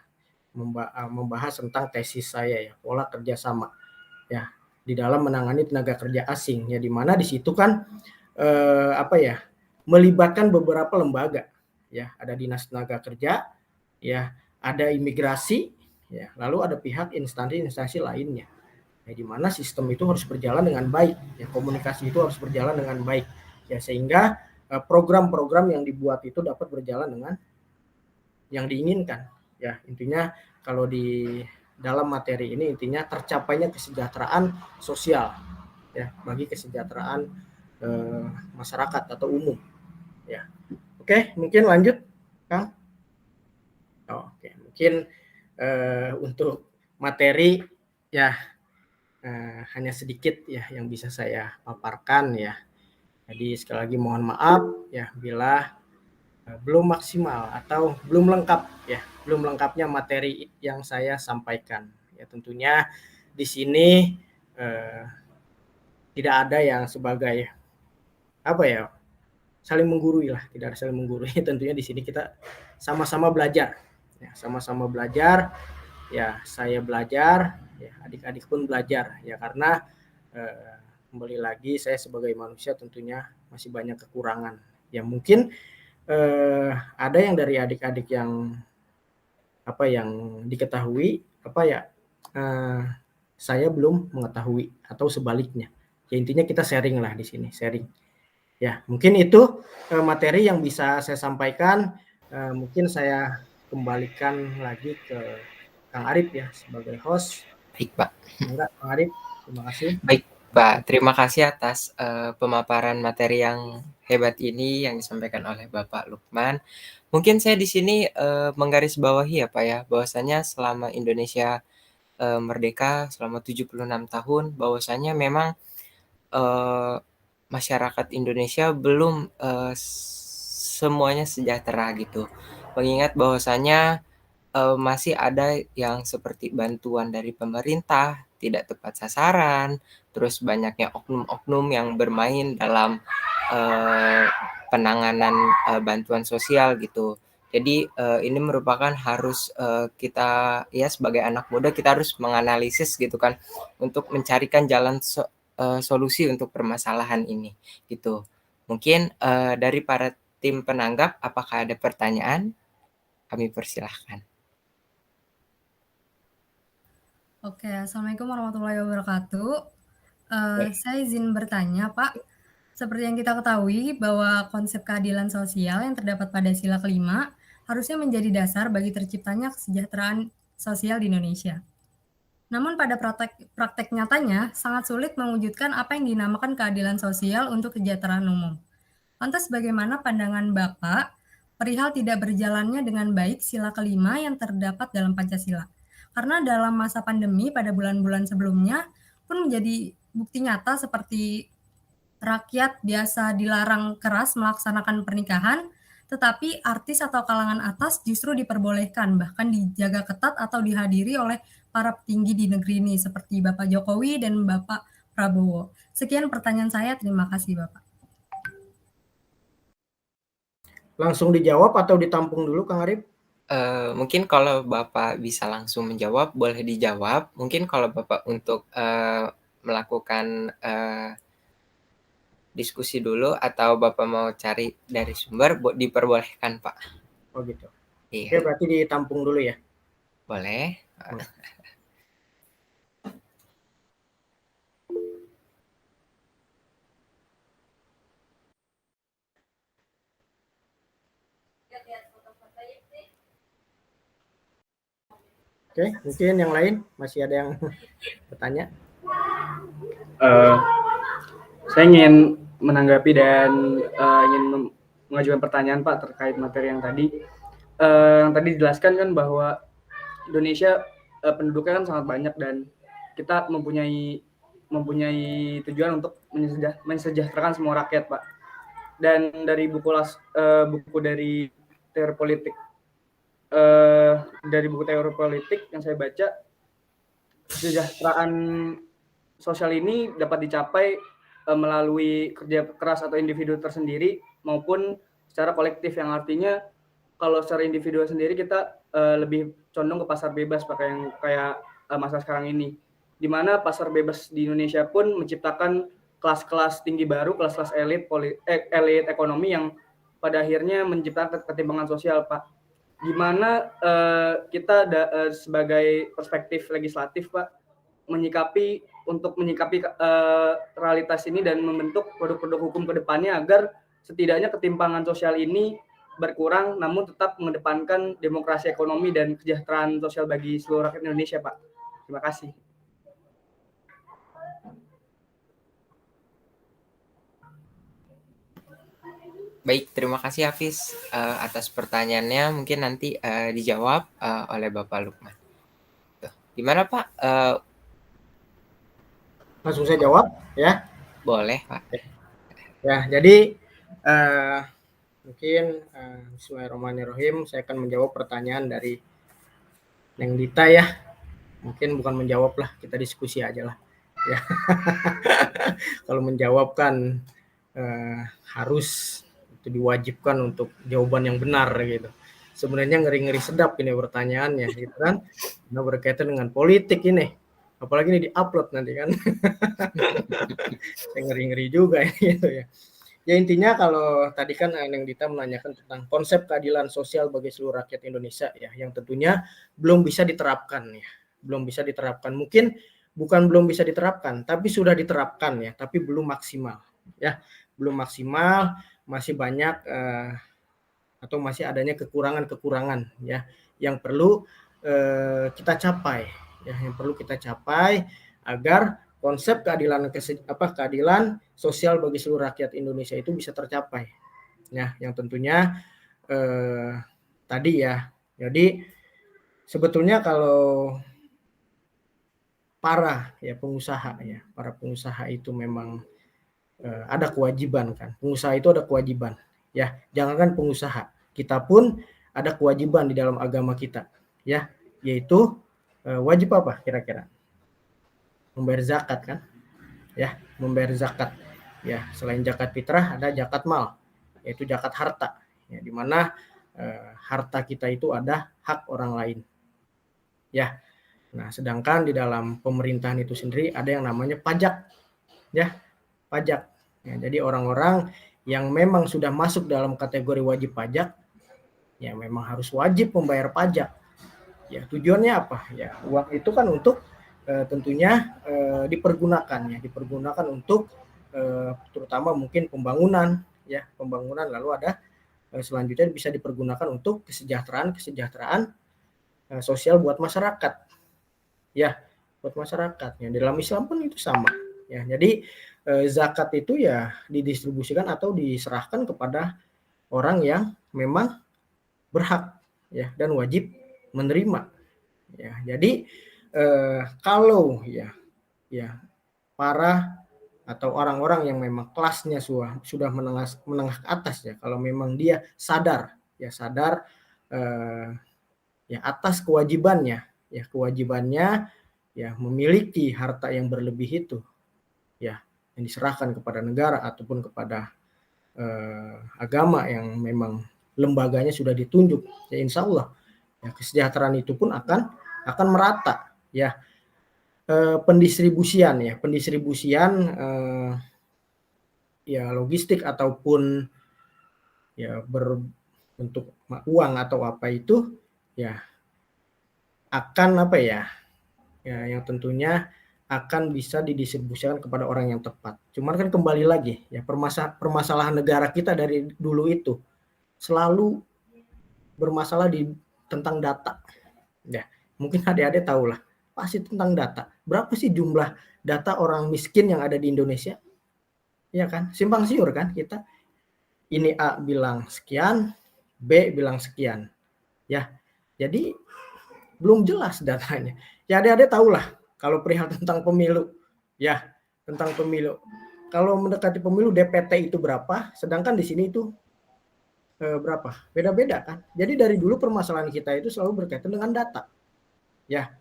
membahas tentang tesis saya ya, pola kerjasama ya di dalam menangani tenaga kerja asing ya, di mana di situ kan melibatkan beberapa lembaga ya, ada dinas tenaga kerja ya, ada imigrasi ya, lalu ada pihak instansi lainnya ya, di mana sistem itu harus berjalan dengan baik ya, komunikasi itu harus berjalan dengan baik ya, sehingga program-program yang dibuat itu dapat berjalan dengan yang diinginkan ya. Intinya kalau di dalam materi ini intinya tercapainya kesejahteraan sosial ya bagi kesejahteraan masyarakat atau umum ya. Oke, mungkin lanjut Kang. Oke, mungkin untuk materi ya hanya sedikit ya yang bisa saya paparkan ya. Jadi sekali lagi mohon maaf ya bila belum maksimal atau belum lengkap ya, belum lengkapnya materi yang saya sampaikan. Ya tentunya di sini eh, tidak ada yang sebagai apa ya, saling menggurui lah, tidak ada saling menggurui. Tentunya di sini kita sama-sama belajar. Ya, sama-sama belajar. Ya, saya belajar, ya adik-adik pun belajar ya karena kembali lagi saya sebagai manusia tentunya masih banyak kekurangan. Ya mungkin ada yang dari adik-adik yang apa yang diketahui apa ya saya belum mengetahui atau sebaliknya. Ya intinya kita sharing lah di sini, sharing. Ya, mungkin itu materi yang bisa saya sampaikan. Mungkin saya kembalikan lagi ke Kang Arif ya sebagai host. Baik, Pak. Enggak, Kang Arif, terima kasih. Baik, Pak. Terima kasih atas pemaparan materi yang hebat ini yang disampaikan oleh Bapak Lukman. Mungkin saya di sini menggarisbawahi ya, Pak ya, bahwasanya selama Indonesia merdeka selama 76 tahun, bahwasanya memang eh, masyarakat Indonesia belum semuanya sejahtera gitu. Mengingat bahwasanya masih ada yang seperti bantuan dari pemerintah tidak tepat sasaran, terus banyaknya oknum-oknum yang bermain dalam eh, penanganan bantuan sosial gitu. Jadi ini merupakan harus kita ya sebagai anak muda kita harus menganalisis gitu kan untuk mencarikan jalan solusi untuk permasalahan ini gitu. Mungkin dari para tim penanggap apakah ada pertanyaan? Kami persilahkan. Oke, Assalamualaikum warahmatullahi wabarakatuh. Oke. Saya izin bertanya, Pak. Seperti yang kita ketahui bahwa konsep keadilan sosial yang terdapat pada sila kelima harusnya menjadi dasar bagi terciptanya kesejahteraan sosial di Indonesia. Namun pada praktek nyatanya sangat sulit mewujudkan apa yang dinamakan keadilan sosial untuk kesejahteraan umum. Lantas bagaimana pandangan Bapak perihal tidak berjalannya dengan baik sila kelima yang terdapat dalam Pancasila? Karena dalam masa pandemi pada bulan-bulan sebelumnya pun menjadi bukti nyata seperti rakyat biasa dilarang keras melaksanakan pernikahan, tetapi artis atau kalangan atas justru diperbolehkan, bahkan dijaga ketat atau dihadiri oleh para petinggi di negeri ini, seperti Bapak Jokowi dan Bapak Prabowo. Sekian pertanyaan saya, terima kasih Bapak. Langsung dijawab atau ditampung dulu Kang Arif? Mungkin kalau Bapak bisa langsung menjawab, boleh dijawab. Mungkin kalau Bapak untuk melakukan diskusi dulu atau Bapak mau cari dari sumber, diperbolehkan, Pak. Oh gitu. Iya, Oke, berarti ditampung dulu ya. boleh. Oke, mungkin yang lain masih ada yang bertanya? Saya ingin menanggapi dan ingin mengajukan pertanyaan Pak terkait materi yang tadi. Yang tadi dijelaskan kan bahwa Indonesia penduduknya kan sangat banyak dan kita mempunyai tujuan untuk mensejahterakan semua rakyat, Pak. Dan dari buku dari teori politik yang saya baca, kesejahteraan sosial ini dapat dicapai melalui kerja keras atau individu tersendiri maupun secara kolektif, yang artinya kalau secara individu sendiri kita lebih condong ke pasar bebas pakai yang kayak masa sekarang ini, di mana pasar bebas di Indonesia pun menciptakan kelas-kelas tinggi baru, kelas-kelas elit ekonomi yang pada akhirnya menciptakan ketimpangan sosial, Pak. Gimana kita sebagai perspektif legislatif, Pak, menyikapi realitas ini dan membentuk produk-produk hukum ke depannya agar setidaknya ketimpangan sosial ini berkurang namun tetap mengedepankan demokrasi ekonomi dan kesejahteraan sosial bagi seluruh rakyat Indonesia, Pak. Terima kasih. Baik, terima kasih Hafiz atas pertanyaannya. Mungkin nanti dijawab oleh Bapak Lukman. Tuh. Gimana Pak? Langsung saya jawab ya. Boleh Pak. Ya, jadi mungkin Bismillahirrahmanirrahim, saya akan menjawab pertanyaan dari Neng Dita ya. Mungkin bukan menjawab lah, kita diskusi aja lah. Ya. Kalau menjawab kan harus itu diwajibkan untuk jawaban yang benar gitu. Sebenarnya ngeri-ngeri sedap ini pertanyaannya gitu kan. Nah, berkaitan dengan politik ini. Apalagi ini di-upload nanti kan. Saya ngeri-ngeri juga gitu ya. Ya intinya kalau tadi kan Neng Dita menanyakan tentang konsep keadilan sosial bagi seluruh rakyat Indonesia ya, yang tentunya belum bisa diterapkan ya. Belum bisa diterapkan. Mungkin bukan belum bisa diterapkan, tapi sudah diterapkan ya, tapi belum maksimal ya. Belum maksimal, masih banyak atau masih adanya kekurangan-kekurangan ya yang perlu kita capai ya, yang perlu kita capai agar konsep keadilan sosial bagi seluruh rakyat Indonesia itu bisa tercapai ya, yang tentunya tadi ya. Jadi sebetulnya kalau para pengusaha itu memang ada kewajiban kan, pengusaha itu ada kewajiban ya, jangankan pengusaha, kita pun ada kewajiban di dalam agama kita ya, yaitu wajib apa kira-kira? Membayar zakat kan ya, membayar zakat ya. Selain zakat fitrah ada zakat mal, yaitu zakat harta ya, di mana harta kita itu ada hak orang lain ya. Nah, sedangkan di dalam pemerintahan itu sendiri ada yang namanya pajak ya, pajak ya. Jadi orang-orang yang memang sudah masuk dalam kategori wajib pajak ya memang harus wajib membayar pajak ya. Tujuannya apa ya? Uang itu kan untuk tentunya dipergunakan untuk terutama mungkin pembangunan ya, pembangunan, lalu ada selanjutnya bisa dipergunakan untuk kesejahteraan sosial buat masyarakat ya, buat masyarakat ya. Dalam Islam pun itu sama ya. Jadi zakat itu ya didistribusikan atau diserahkan kepada orang yang memang berhak ya dan wajib menerima ya. Jadi kalau ya para atau orang-orang yang memang kelasnya sudah menengah ke atas ya, kalau memang dia sadar ya atas kewajibannya ya memiliki harta yang berlebih itu ya, yang diserahkan kepada negara ataupun kepada agama yang memang lembaganya sudah ditunjuk ya, insya Allah ya kesejahteraan itu pun akan merata ya. Pendistribusian ya logistik ataupun ya berbentuk uang atau apa itu ya akan yang tentunya akan bisa didistribusikan kepada orang yang tepat. Cuman kan kembali lagi ya, permasalahan negara kita dari dulu itu selalu bermasalah tentang data ya. Mungkin adik-adik tahu lah, pasti tentang data. Berapa sih jumlah data orang miskin yang ada di Indonesia? Ya kan, simpang siur kan kita. Ini A bilang sekian, B bilang sekian. Ya, jadi belum jelas datanya. Ya adik-adik tahu lah kalau perihal tentang pemilu. Ya, tentang pemilu. Kalau mendekati pemilu DPT itu berapa, sedangkan di sini itu berapa? Beda-beda kan. Jadi dari dulu permasalahan kita itu selalu berkaitan dengan data. Ya,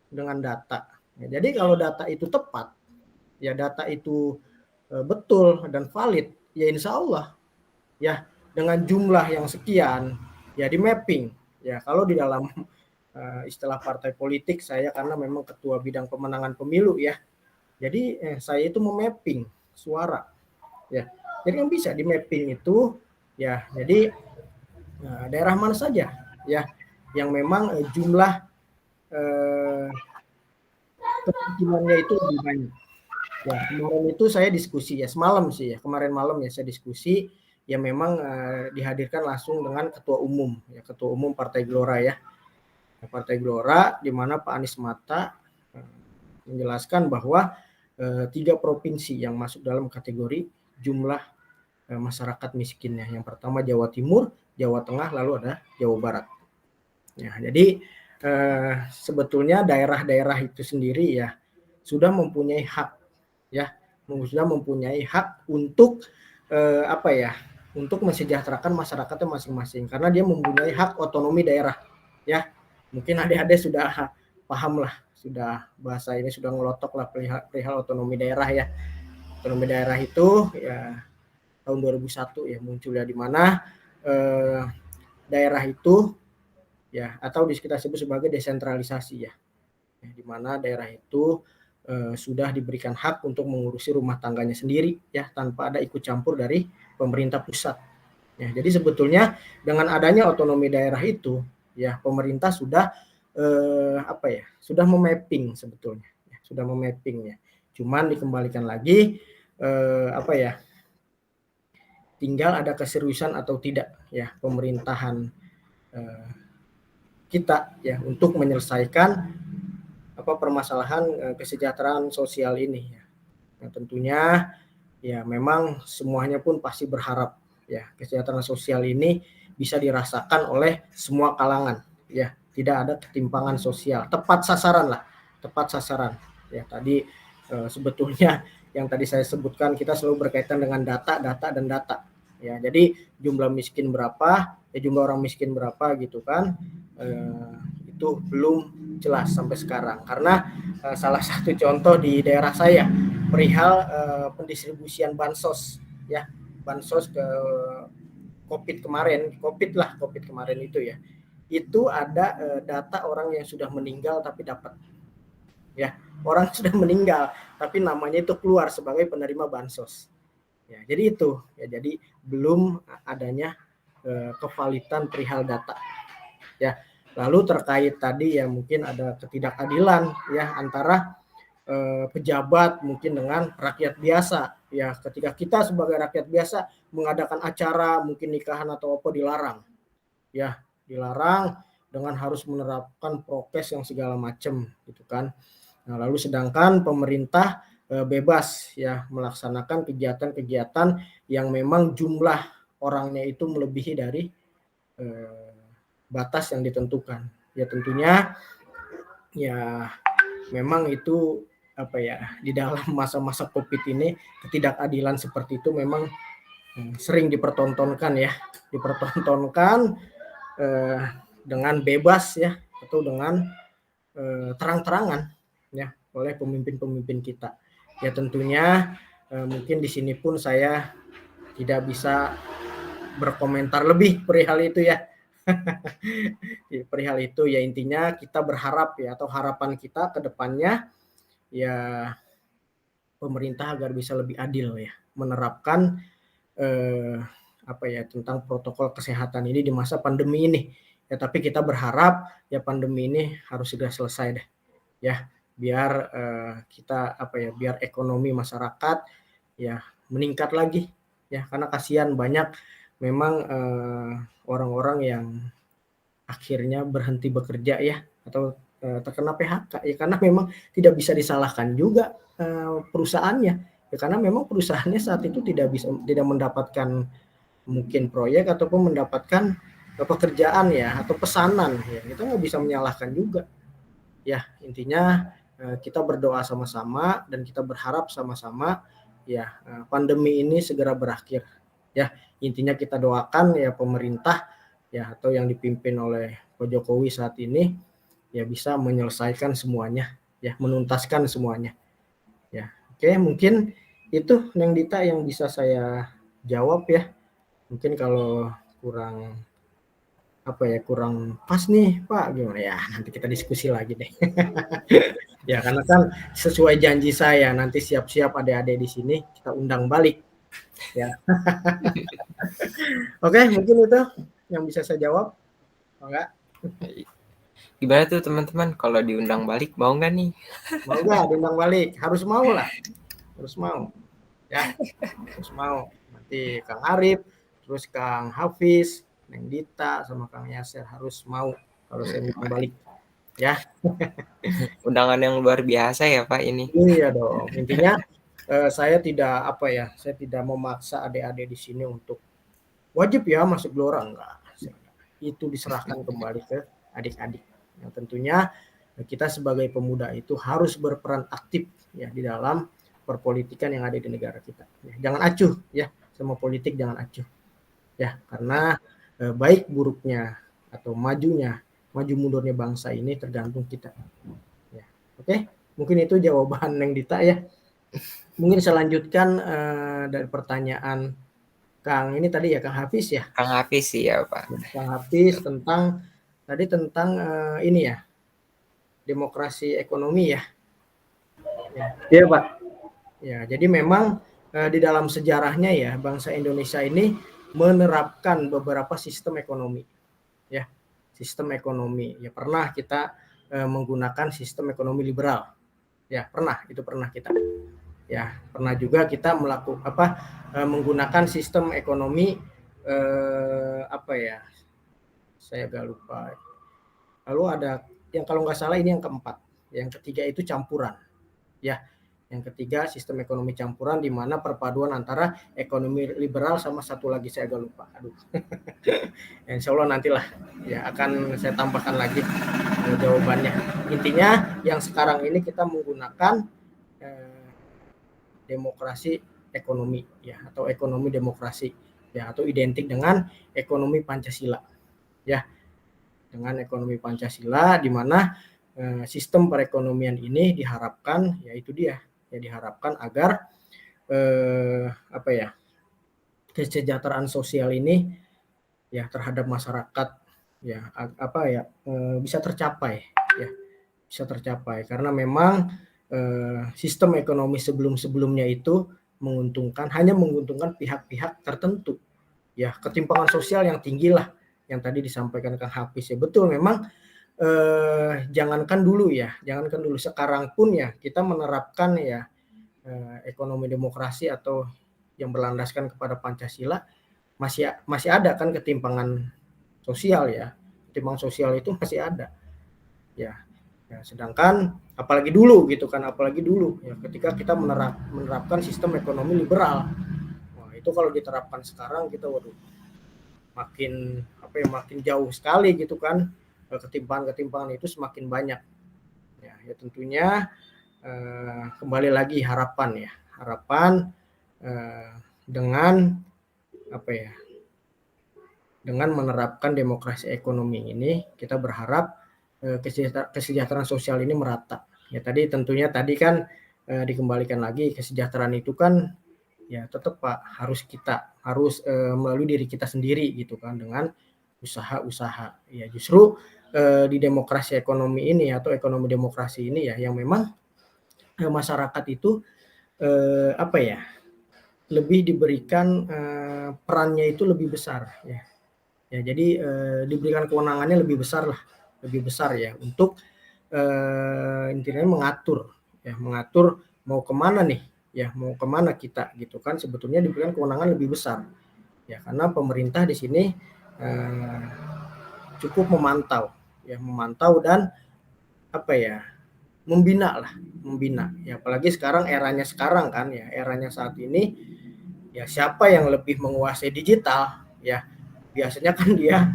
dengan data. Ya, jadi kalau data itu tepat, ya data itu betul dan valid, ya insya Allah ya dengan jumlah yang sekian ya di mapping ya. Kalau di dalam istilah partai politik saya, karena memang ketua bidang pemenangan pemilu ya, jadi saya itu memapping suara ya. Jadi yang bisa di mapping itu ya, jadi daerah mana saja ya yang memang jumlah kemungkinannya itu lebih banyak. Ya, kemarin itu saya diskusi ya, semalam sih ya, kemarin malam ya saya diskusi ya, memang dihadirkan langsung dengan ketua umum Partai Gelora ya. Partai Gelora di mana Pak Anies Mata menjelaskan bahwa 3 provinsi yang masuk dalam kategori jumlah masyarakat miskinnya. Yang pertama Jawa Timur, Jawa Tengah, lalu ada Jawa Barat. Ya, jadi sebetulnya daerah-daerah itu sendiri ya sudah mempunyai hak, ya, sudah mempunyai hak untuk untuk mensejahterakan masyarakatnya masing-masing, karena dia mempunyai hak otonomi daerah, ya. Mungkin adik-adik sudah paham lah, sudah bahasa ini sudah ngelotok lah perihal otonomi daerah ya. Otonomi daerah itu ya tahun 2001 ya muncul ya, di mana daerah itu ya atau kita sebut sebagai desentralisasi ya, di mana daerah itu sudah diberikan hak untuk mengurusi rumah tangganya sendiri ya, tanpa ada ikut campur dari pemerintah pusat. Ya, jadi sebetulnya dengan adanya otonomi daerah itu ya pemerintah sudah sudah memapping sebetulnya, ya, sudah memapping ya. Cuman dikembalikan lagi tinggal ada keseriusan atau tidak ya pemerintahan kita ya untuk menyelesaikan permasalahan kesejahteraan sosial ini ya. Nah, tentunya ya memang semuanya pun pasti berharap ya kesejahteraan sosial ini bisa dirasakan oleh semua kalangan ya, tidak ada ketimpangan sosial, tepat sasaran ya. Tadi sebetulnya yang tadi saya sebutkan, kita selalu berkaitan dengan data ya. Jadi jumlah miskin berapa ya, jumlah orang miskin berapa gitu kan, itu belum jelas sampai sekarang, karena salah satu contoh di daerah saya perihal pendistribusian bansos ya, bansos ke COVID kemarin itu ya, itu ada data orang yang sudah meninggal tapi dapat ya, orang sudah meninggal tapi namanya itu keluar sebagai penerima bansos ya. Jadi itu ya, jadi belum adanya kevalidan perihal data ya. Lalu terkait tadi ya mungkin ada ketidakadilan ya antara pejabat mungkin dengan rakyat biasa ya. Ketika kita sebagai rakyat biasa mengadakan acara mungkin nikahan atau apa dilarang ya, dilarang dengan harus menerapkan prokes yang segala macam gitu kan. Nah, lalu sedangkan pemerintah bebas ya melaksanakan kegiatan-kegiatan yang memang jumlah orangnya itu melebihi dari batas yang ditentukan. Ya tentunya ya memang itu di dalam masa-masa Covid ini ketidakadilan seperti itu memang sering dipertontonkan dengan bebas ya, atau dengan terang-terangan ya oleh pemimpin-pemimpin kita. Ya tentunya mungkin di sini pun saya tidak bisa berkomentar lebih perihal itu ya. Perihal itu ya, intinya kita berharap ya, atau harapan kita ke depannya ya pemerintah agar bisa lebih adil ya menerapkan tentang protokol kesehatan ini di masa pandemi ini ya. Tapi kita berharap ya pandemi ini harus segera selesai deh ya, biar biar ekonomi masyarakat ya meningkat lagi ya, karena kasihan banyak memang orang-orang yang akhirnya berhenti bekerja ya, atau terkena PHK ya, karena memang tidak bisa disalahkan juga perusahaannya ya, karena memang perusahaannya saat itu tidak mendapatkan mungkin proyek ataupun mendapatkan pekerjaan ya, atau pesanan ya, kita nggak bisa menyalahkan juga ya. Intinya kita berdoa sama-sama dan kita berharap sama-sama ya pandemi ini segera berakhir ya. Intinya kita doakan ya pemerintah ya, atau yang dipimpin oleh Pak Jokowi saat ini ya bisa menyelesaikan semuanya ya, menuntaskan semuanya ya. Oke, mungkin itu Neng Dita yang bisa saya jawab ya. Mungkin kalau kurang kurang pas nih Pak, gimana ya, nanti kita diskusi lagi deh. Ya karena kan sesuai janji saya, nanti siap-siap adik-adik di sini kita undang balik ya. Oke, mungkin itu yang bisa saya jawab. Enggak? Gimana tuh teman-teman, kalau diundang balik mau nggak nih? Mau nggak diundang balik? Harus mau lah, harus mau ya, harus mau. Nanti Kang Arif, terus Kang Hafiz, Neng Dita, sama Kang Yasir harus mau kalau saya undang balik ya. Undangan yang luar biasa ya Pak ini. Iya dong, intinya saya tidak memaksa adik-adik di sini untuk wajib ya masuk Gelora, enggak. Itu diserahkan kembali ke adik-adik. Yang tentunya kita sebagai pemuda itu harus berperan aktif ya di dalam perpolitikan yang ada di negara kita. Ya, jangan acuh ya sama politik, jangan acuh. Ya, karena baik buruknya atau maju mundurnya bangsa ini tergantung kita. Ya. Oke, mungkin itu jawaban Neng Dita ya. Mungkin saya lanjutkan dari pertanyaan Kang ini tadi ya, Kang Hafiz ya. Kang Hafiz sih ya Pak. Kang Hafiz tentang ini ya, demokrasi ekonomi ya. Iya Pak. Ya, jadi memang di dalam sejarahnya ya bangsa Indonesia ini menerapkan beberapa sistem ekonomi. Ya, sistem ekonomi. Ya pernah kita menggunakan sistem ekonomi liberal. Ya, pernah kita. Ya, pernah juga kita menggunakan sistem ekonomi saya agak lupa. Lalu ada yang kalau nggak salah ini yang keempat. Yang ketiga itu campuran. Ya, yang ketiga sistem ekonomi campuran di mana perpaduan antara ekonomi liberal sama satu lagi saya agak lupa. Aduh. Insya Allah nantilah ya akan saya tambahkan lagi jawabannya. Intinya yang sekarang ini kita menggunakan demokrasi ekonomi ya atau ekonomi demokrasi ya atau identik dengan ekonomi Pancasila ya, dengan ekonomi Pancasila di mana sistem perekonomian ini diharapkan yaitu diharapkan agar kesejahteraan sosial ini ya terhadap masyarakat ya bisa tercapai karena memang sistem ekonomi sebelumnya itu hanya menguntungkan pihak-pihak tertentu ya, ketimpangan sosial yang tinggi lah yang tadi disampaikan Kang Hafiz ya, betul memang jangankan dulu sekarang pun ya kita menerapkan ya ekonomi demokrasi atau yang berlandaskan kepada Pancasila masih ada kan ketimpangan sosial ya, ketimpangan sosial itu masih ada ya. Sedangkan apalagi dulu ya ketika kita menerapkan sistem ekonomi liberal. Wah, itu kalau diterapkan sekarang kita makin jauh sekali gitu kan, ketimpangan itu semakin banyak. Ya tentunya kembali lagi harapan dengan dengan menerapkan demokrasi ekonomi ini kita berharap kesejahteraan sosial ini merata. Ya tadi kan dikembalikan lagi kesejahteraan itu kan ya tetap Pak harus melalui diri kita sendiri gitu kan dengan usaha-usaha. Ya justru di demokrasi ekonomi ini atau ekonomi demokrasi ini ya yang memang masyarakat itu lebih diberikan perannya itu lebih besar ya. Ya jadi diberikan kewenangannya lebih besar ya untuk intinya mengatur mau kemana kita gitu kan, sebetulnya diberikan kewenangan lebih besar ya karena pemerintah di sini cukup memantau dan membina ya, apalagi eranya saat ini ya siapa yang lebih menguasai digital ya biasanya kan dia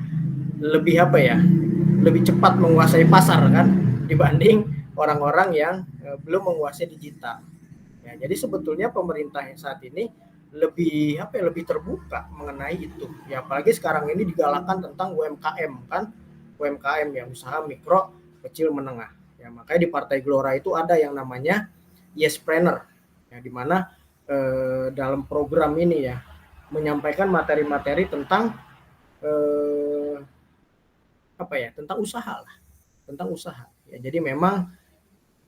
lebih cepat menguasai pasar kan dibanding orang-orang yang belum menguasai digital. Ya, jadi sebetulnya pemerintah yang saat ini lebih terbuka mengenai itu. Ya apalagi sekarang ini digalakkan tentang UMKM kan, UMKM ya usaha mikro kecil menengah. Ya makanya di Partai Gelora itu ada yang namanya Yespreneur. Ya di mana dalam program ini ya menyampaikan materi-materi tentang tentang usaha ya. Jadi memang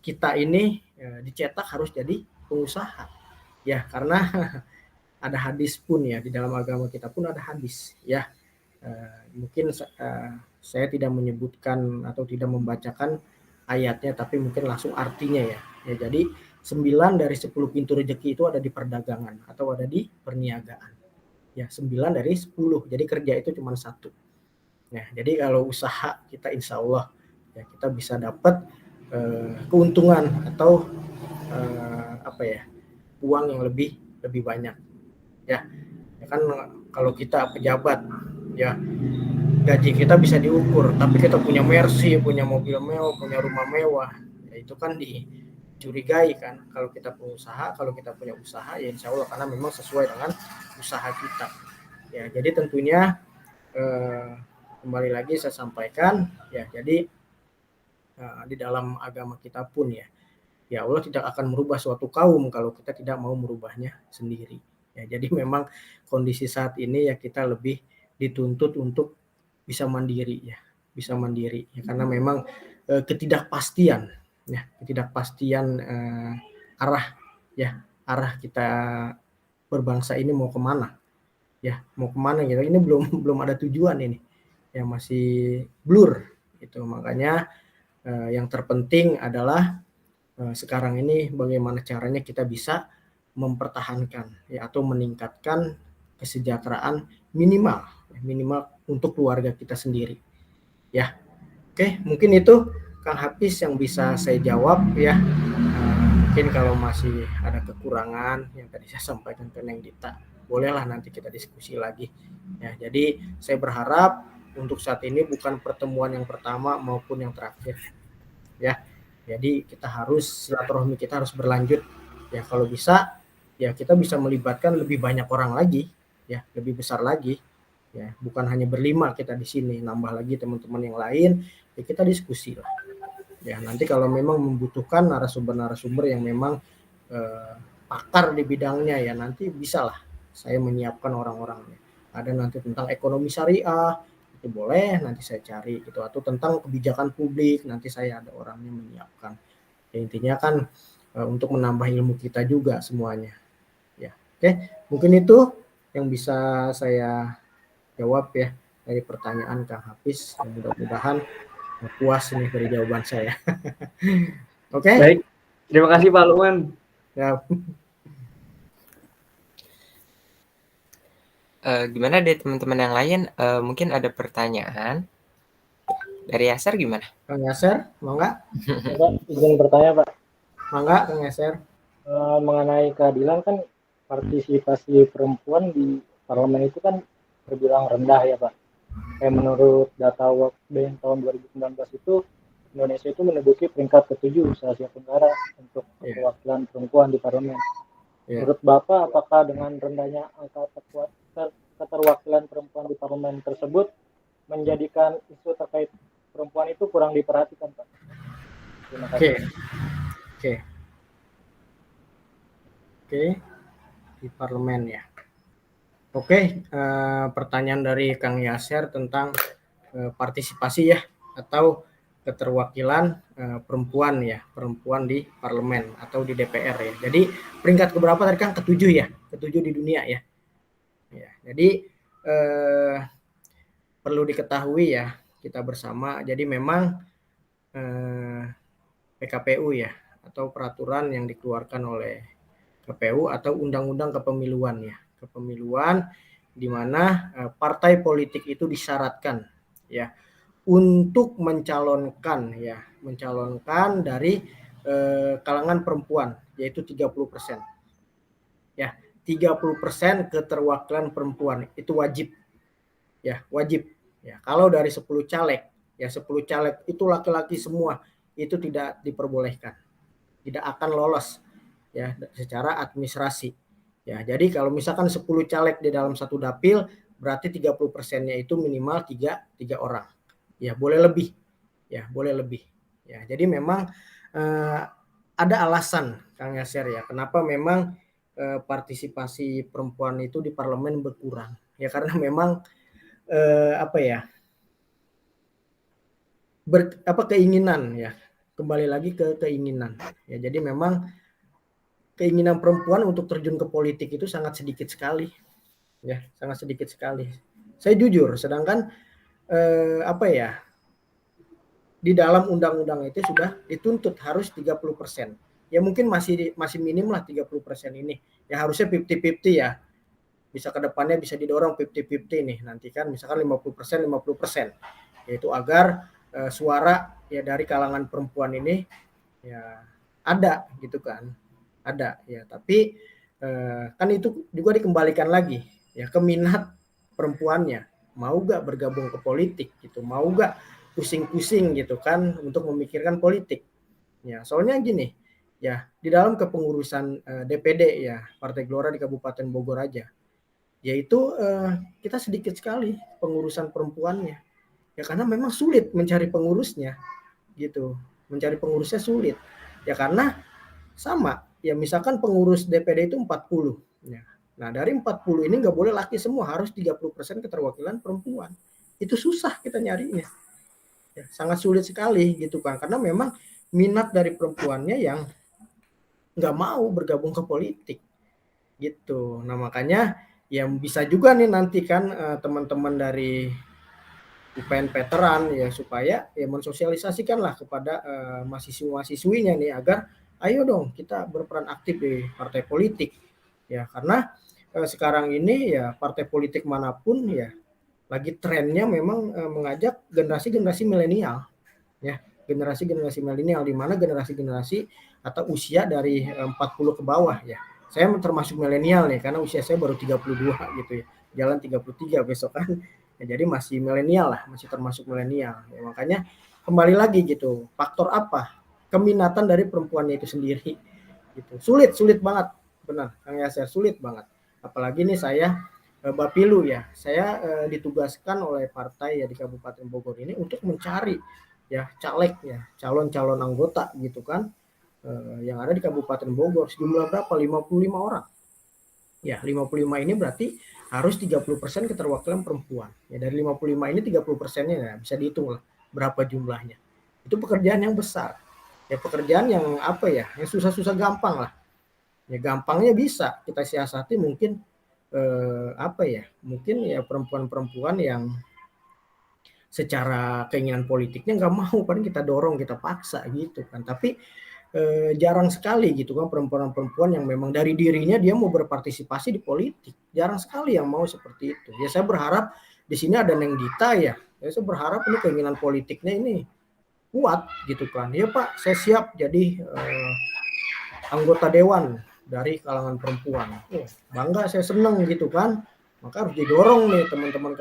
kita ini dicetak harus jadi pengusaha ya karena ada hadis pun ya, di dalam agama kita pun ada hadis ya. Mungkin saya tidak menyebutkan atau tidak membacakan ayatnya tapi mungkin langsung artinya ya. Jadi 9 dari 10 pintu rezeki itu ada di perdagangan atau ada di perniagaan ya, 9 dari 10, jadi kerja itu cuma 1. Nah, jadi kalau usaha kita insya Allah ya kita bisa dapat keuntungan atau uang yang lebih banyak ya. Ya kan kalau kita pejabat ya gaji kita bisa diukur, tapi kita punya Mercy, punya mobil mewah, punya rumah mewah, ya itu kan dicurigai kan. Kalau kita pengusaha, kalau kita punya usaha ya insya Allah karena memang sesuai dengan usaha kita ya. Jadi tentunya kembali lagi saya sampaikan ya, jadi di dalam agama kita pun ya Allah tidak akan merubah suatu kaum kalau kita tidak mau merubahnya sendiri ya. Jadi memang kondisi saat ini ya kita lebih dituntut untuk bisa mandiri ya, karena memang ketidakpastian arah kita berbangsa ini mau kemana gitu. Ini belum ada tujuan ini ya, masih blur itu. Makanya yang terpenting adalah sekarang ini bagaimana caranya kita bisa mempertahankan ya atau meningkatkan kesejahteraan minimal untuk keluarga kita sendiri ya. Oke, mungkin itu Kang Hafiz yang bisa saya jawab ya. Mungkin kalau masih ada kekurangan yang tadi saya sampaikan ke Neng Dita, bolehlah nanti kita diskusi lagi ya. Jadi saya berharap untuk saat ini bukan pertemuan yang pertama maupun yang terakhir ya. Jadi kita harus, silaturahmi kita harus berlanjut ya. Kalau bisa ya kita bisa melibatkan lebih banyak orang lagi ya, lebih besar lagi ya. Bukan hanya berlima kita di sini, nambah lagi teman-teman yang lain ya, kita diskusi lah ya. Nanti kalau memang membutuhkan narasumber yang memang pakar di bidangnya ya, nanti bisalah saya menyiapkan orang-orangnya. Ada nanti tentang ekonomi syariah, itu boleh nanti saya cari gitu, atau tentang kebijakan publik nanti saya ada orangnya menyiapkan ya. Intinya kan untuk menambah ilmu kita juga semuanya ya. Oke, mungkin itu yang bisa saya jawab ya dari pertanyaan Kang Hafiz. Mudah-mudahan puas ini dari jawaban saya. Oke. Baik, terima kasih Pak Lukman ya. Gimana deh teman-teman yang lain? Mungkin ada pertanyaan dari Yasser, gimana? Kang Yasser, mau nggak? Pak, izin bertanya Pak. Mau nggak Kang Yasser? Mengenai keadilan kan partisipasi perempuan di parlemen itu kan terbilang rendah ya Pak. Kayak menurut data World Bank tahun 2019 itu Indonesia itu menduduki peringkat ke-7 se-Asia Tenggara untuk keterwakilan perempuan di parlemen. Menurut Bapak, apakah dengan rendahnya angka keterwakilan perempuan di parlemen tersebut menjadikan isu terkait perempuan itu kurang diperhatikan, Pak? Terima kasih. Oke. Di parlemen ya. Oke, pertanyaan dari Kang Yasser tentang partisipasi ya atau keterwakilan perempuan di parlemen atau di DPR ya. Jadi peringkat keberapa tadi Kang? ke-7 ya, ke-7 di dunia ya. Jadi perlu diketahui ya kita bersama. Jadi memang PKPU ya atau peraturan yang dikeluarkan oleh KPU atau undang-undang kepemiluan ya. Kepemiluan di mana partai politik itu disyaratkan ya untuk mencalonkan dari kalangan perempuan yaitu 30%. Ya, 30% keterwakilan perempuan itu wajib. Ya, wajib. Ya, kalau dari 10 caleg, ya 10 caleg itu laki-laki semua, itu tidak diperbolehkan. Tidak akan lolos ya secara administrasi. Ya, jadi kalau misalkan 10 caleg di dalam satu dapil, berarti 30%-nya itu minimal 3 orang. Ya, boleh lebih. Ya, boleh lebih. Ya, jadi memang ada alasan Kang Yasser ya, kenapa memang partisipasi perempuan itu di parlemen berkurang. Ya karena memang keinginan ya. Kembali lagi ke keinginan. Ya, jadi memang keinginan perempuan untuk terjun ke politik itu sangat sedikit sekali. Ya, sangat sedikit sekali. Saya jujur, sedangkan di dalam undang-undang itu sudah dituntut harus 30%. Ya mungkin masih minim lah 30% ini. Ya harusnya 50-50 ya. Bisa ke depannya bisa didorong 50-50 nih. Nanti kan misalkan 50%, 50%. Yaitu agar suara ya dari kalangan perempuan ini ya ada gitu kan. ada ya. Tapi kan itu juga dikembalikan lagi ya ke minat perempuannya, mau gak bergabung ke politik gitu, mau gak pusing-pusing gitu kan untuk memikirkan politik ya. Soalnya gini ya, di dalam kepengurusan DPD ya Partai Gelora di Kabupaten Bogor aja, yaitu kita sedikit sekali pengurusan perempuannya ya, karena memang sulit mencari pengurusnya gitu, mencari pengurusnya sulit ya, karena sama ya, misalkan pengurus DPD itu 40 ya. Nah dari 40 ini nggak boleh laki semua, harus 30% keterwakilan perempuan. Itu susah kita nyarinya ya, sangat sulit sekali gitu kan, karena memang minat dari perempuannya yang nggak mau bergabung ke politik gitu. Nah makanya ya bisa juga nih nanti kan teman-teman dari UPN veteran ya, supaya ya mensosialisasikanlah kepada mahasiswa-mahasiswinya nih, agar ayo dong kita berperan aktif di partai politik ya, karena sekarang ini ya partai politik manapun ya lagi trennya memang mengajak generasi-generasi milenial ya, generasi-generasi milenial, di mana generasi-generasi atau usia dari 40 ke bawah ya. Saya termasuk milenial nih karena usia saya baru 32 gitu ya. Jalan 33 besok kan. Ya, jadi masih milenial lah, masih termasuk milenial. Ya, makanya kembali lagi gitu, faktor apa? Keminatan dari perempuannya itu sendiri gitu. Sulit banget. Benar, Kang Yasir, sulit banget. Apalagi nih saya Bapilu ya. Saya ditugaskan oleh partai ya di Kabupaten Bogor ini untuk mencari ya caleg ya, calon-calon anggota gitu kan, yang ada di Kabupaten Bogor. Sejumlah berapa? 55 orang. Ya, 55 ini berarti harus 30% keterwakilan perempuan. Ya, dari 55 ini 30%-nya ya bisa dihitung lah berapa jumlahnya. Itu pekerjaan yang besar. Ya, pekerjaan yang apa ya, yang susah-susah gampang lah. Ya, gampangnya bisa kita siasati mungkin apa ya, mungkin ya perempuan-perempuan yang secara keinginan politiknya nggak mau, paling kita dorong, kita paksa gitu kan. Tapi jarang sekali gitu kan perempuan-perempuan yang memang dari dirinya dia mau berpartisipasi di politik. Jarang sekali yang mau seperti itu. Ya saya berharap di sini ada Neng Dita ya. Ya saya berharap ini keinginan politiknya ini kuat gitu kan. Ya Pak, saya siap jadi anggota dewan dari kalangan perempuan. Bangga, saya seneng gitu kan. Maka harus didorong nih teman-teman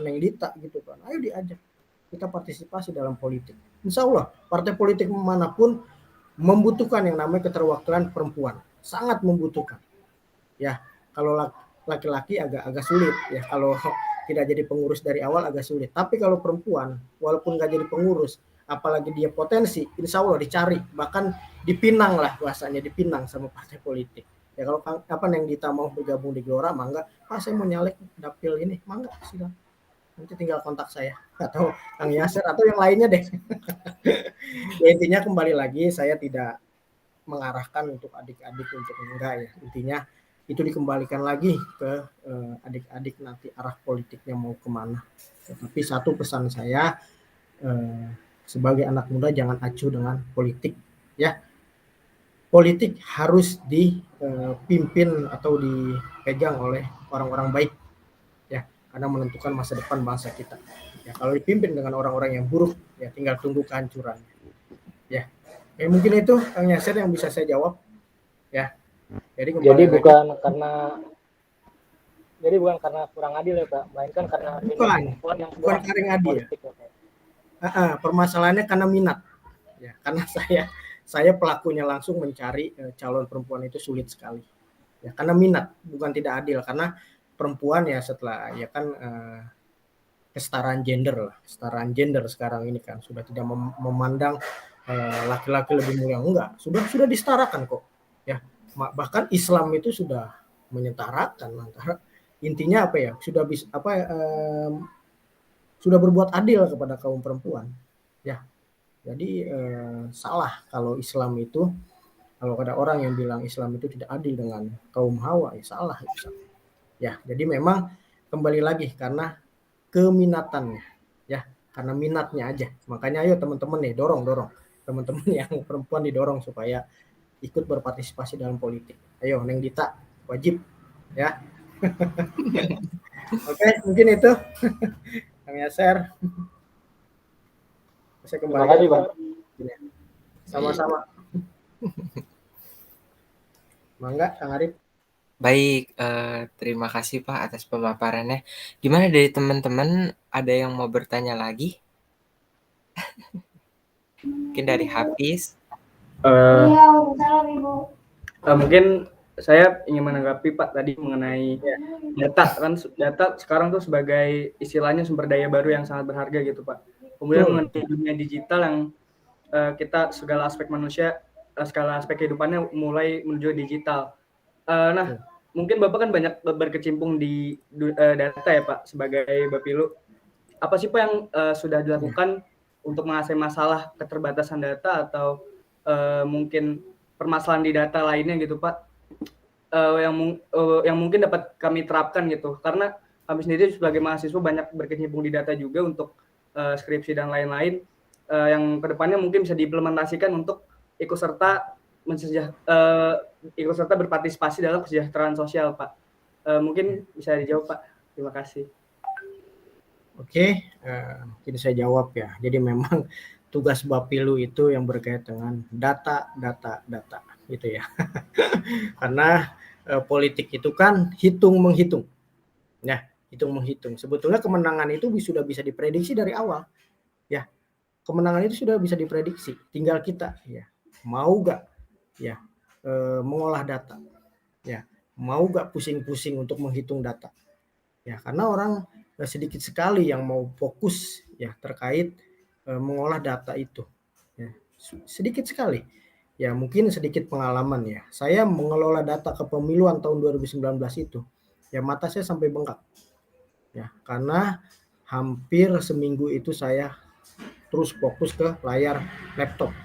Neng Dita gitu kan. Ayo diajak kita partisipasi dalam politik. Insya Allah partai politik manapun membutuhkan yang namanya keterwakilan perempuan, sangat membutuhkan. Ya, kalau laki-laki agak sulit ya, kalau tidak jadi pengurus dari awal agak sulit. Tapi kalau perempuan, walaupun nggak jadi pengurus, apalagi dia potensi, insya Allah dicari, bahkan dipinang lah bahasanya, dipinang sama partai politik. Ya kalau yang Dita mau bergabung di Gelora, mangga. Pak saya mau nyalek dapil ini, mangga silakan. Nanti tinggal kontak saya atau Kang Yasir atau yang lainnya deh. Ya intinya kembali lagi saya tidak mengarahkan untuk adik-adik untuk enggak ya. Intinya itu dikembalikan lagi ke adik-adik nanti arah politiknya mau kemana. Tapi satu pesan saya sebagai anak muda, jangan acuh dengan politik ya. Politik harus dipimpin atau dipegang oleh orang-orang baik ya, karena menentukan masa depan bangsa kita. Ya, kalau dipimpin dengan orang-orang yang buruk, ya tinggal tunggu kehancuran. Ya, mungkin itu Kang Yasir yang bisa saya jawab. Ya, jadi bukan karena kurang adil ya Pak, melainkan karena bukan karena adil. Permasalahannya karena minat. Ya, karena saya pelakunya langsung mencari calon perempuan itu sulit sekali. Ya, karena minat, bukan tidak adil, karena perempuan ya setelah ya kan kesetaraan gender sekarang ini kan sudah tidak memandang laki-laki lebih mulia, enggak, sudah disetarakan kok ya. Bahkan Islam itu sudah menyetarakan antara, intinya apa ya, sudah sudah berbuat adil kepada kaum perempuan ya. Jadi salah kalau Islam itu, kalau ada orang yang bilang Islam itu tidak adil dengan kaum Hawa, ya salah itu. Ya, jadi memang kembali lagi karena keminatannya ya, karena minatnya aja. Makanya ayo teman-teman nih dorong teman-teman yang perempuan didorong supaya ikut berpartisipasi dalam politik. Ayo Neng Dita wajib ya. Oke, mungkin itu Kang Yasir. Saya kembali. Terima kasih Pak. Sama-sama. Mangga Kang Arif. Baik, terima kasih Pak atas pemaparannya. Gimana dari teman-teman, ada yang mau bertanya lagi? Mungkin dari Hafiz? Eh, mungkin saya ingin menanggapi Pak tadi mengenai data kan, data sekarang tuh sebagai istilahnya sumber daya baru yang sangat berharga gitu Pak. Kemudian mengenai dunia digital yang kita segala aspek manusia, segala aspek kehidupannya mulai menuju digital. Nah, mungkin Bapak kan banyak berkecimpung di data ya Pak sebagai Bapilu. Apa sih Pak yang sudah dilakukan untuk mengatasi masalah keterbatasan data atau mungkin permasalahan di data lainnya gitu Pak, yang mungkin dapat kami terapkan gitu, karena kami sendiri sebagai mahasiswa banyak berkecimpung di data juga untuk skripsi dan lain-lain, yang kedepannya mungkin bisa diimplementasikan untuk ikut serta berpartisipasi dalam kesejahteraan sosial Pak. Mungkin bisa dijawab Pak. Terima kasih. Oke, mungkin saya jawab ya. Jadi memang tugas Bapilu itu yang berkaitan dengan data gitu ya. Karena politik itu kan hitung-menghitung. Ya, hitung-menghitung. Sebetulnya kemenangan itu sudah bisa diprediksi dari awal. Ya, kemenangan itu sudah bisa diprediksi. Tinggal kita ya mau gak ya mengolah data. Ya, mau gak pusing-pusing untuk menghitung data. Ya, karena orang sedikit sekali yang mau fokus ya terkait mengolah data itu. Ya, sedikit sekali. Ya, mungkin sedikit pengalaman ya. Saya mengelola data kepemiluan tahun 2019 itu, ya mata saya sampai bengkak. Ya, karena hampir seminggu itu saya terus fokus ke layar laptop.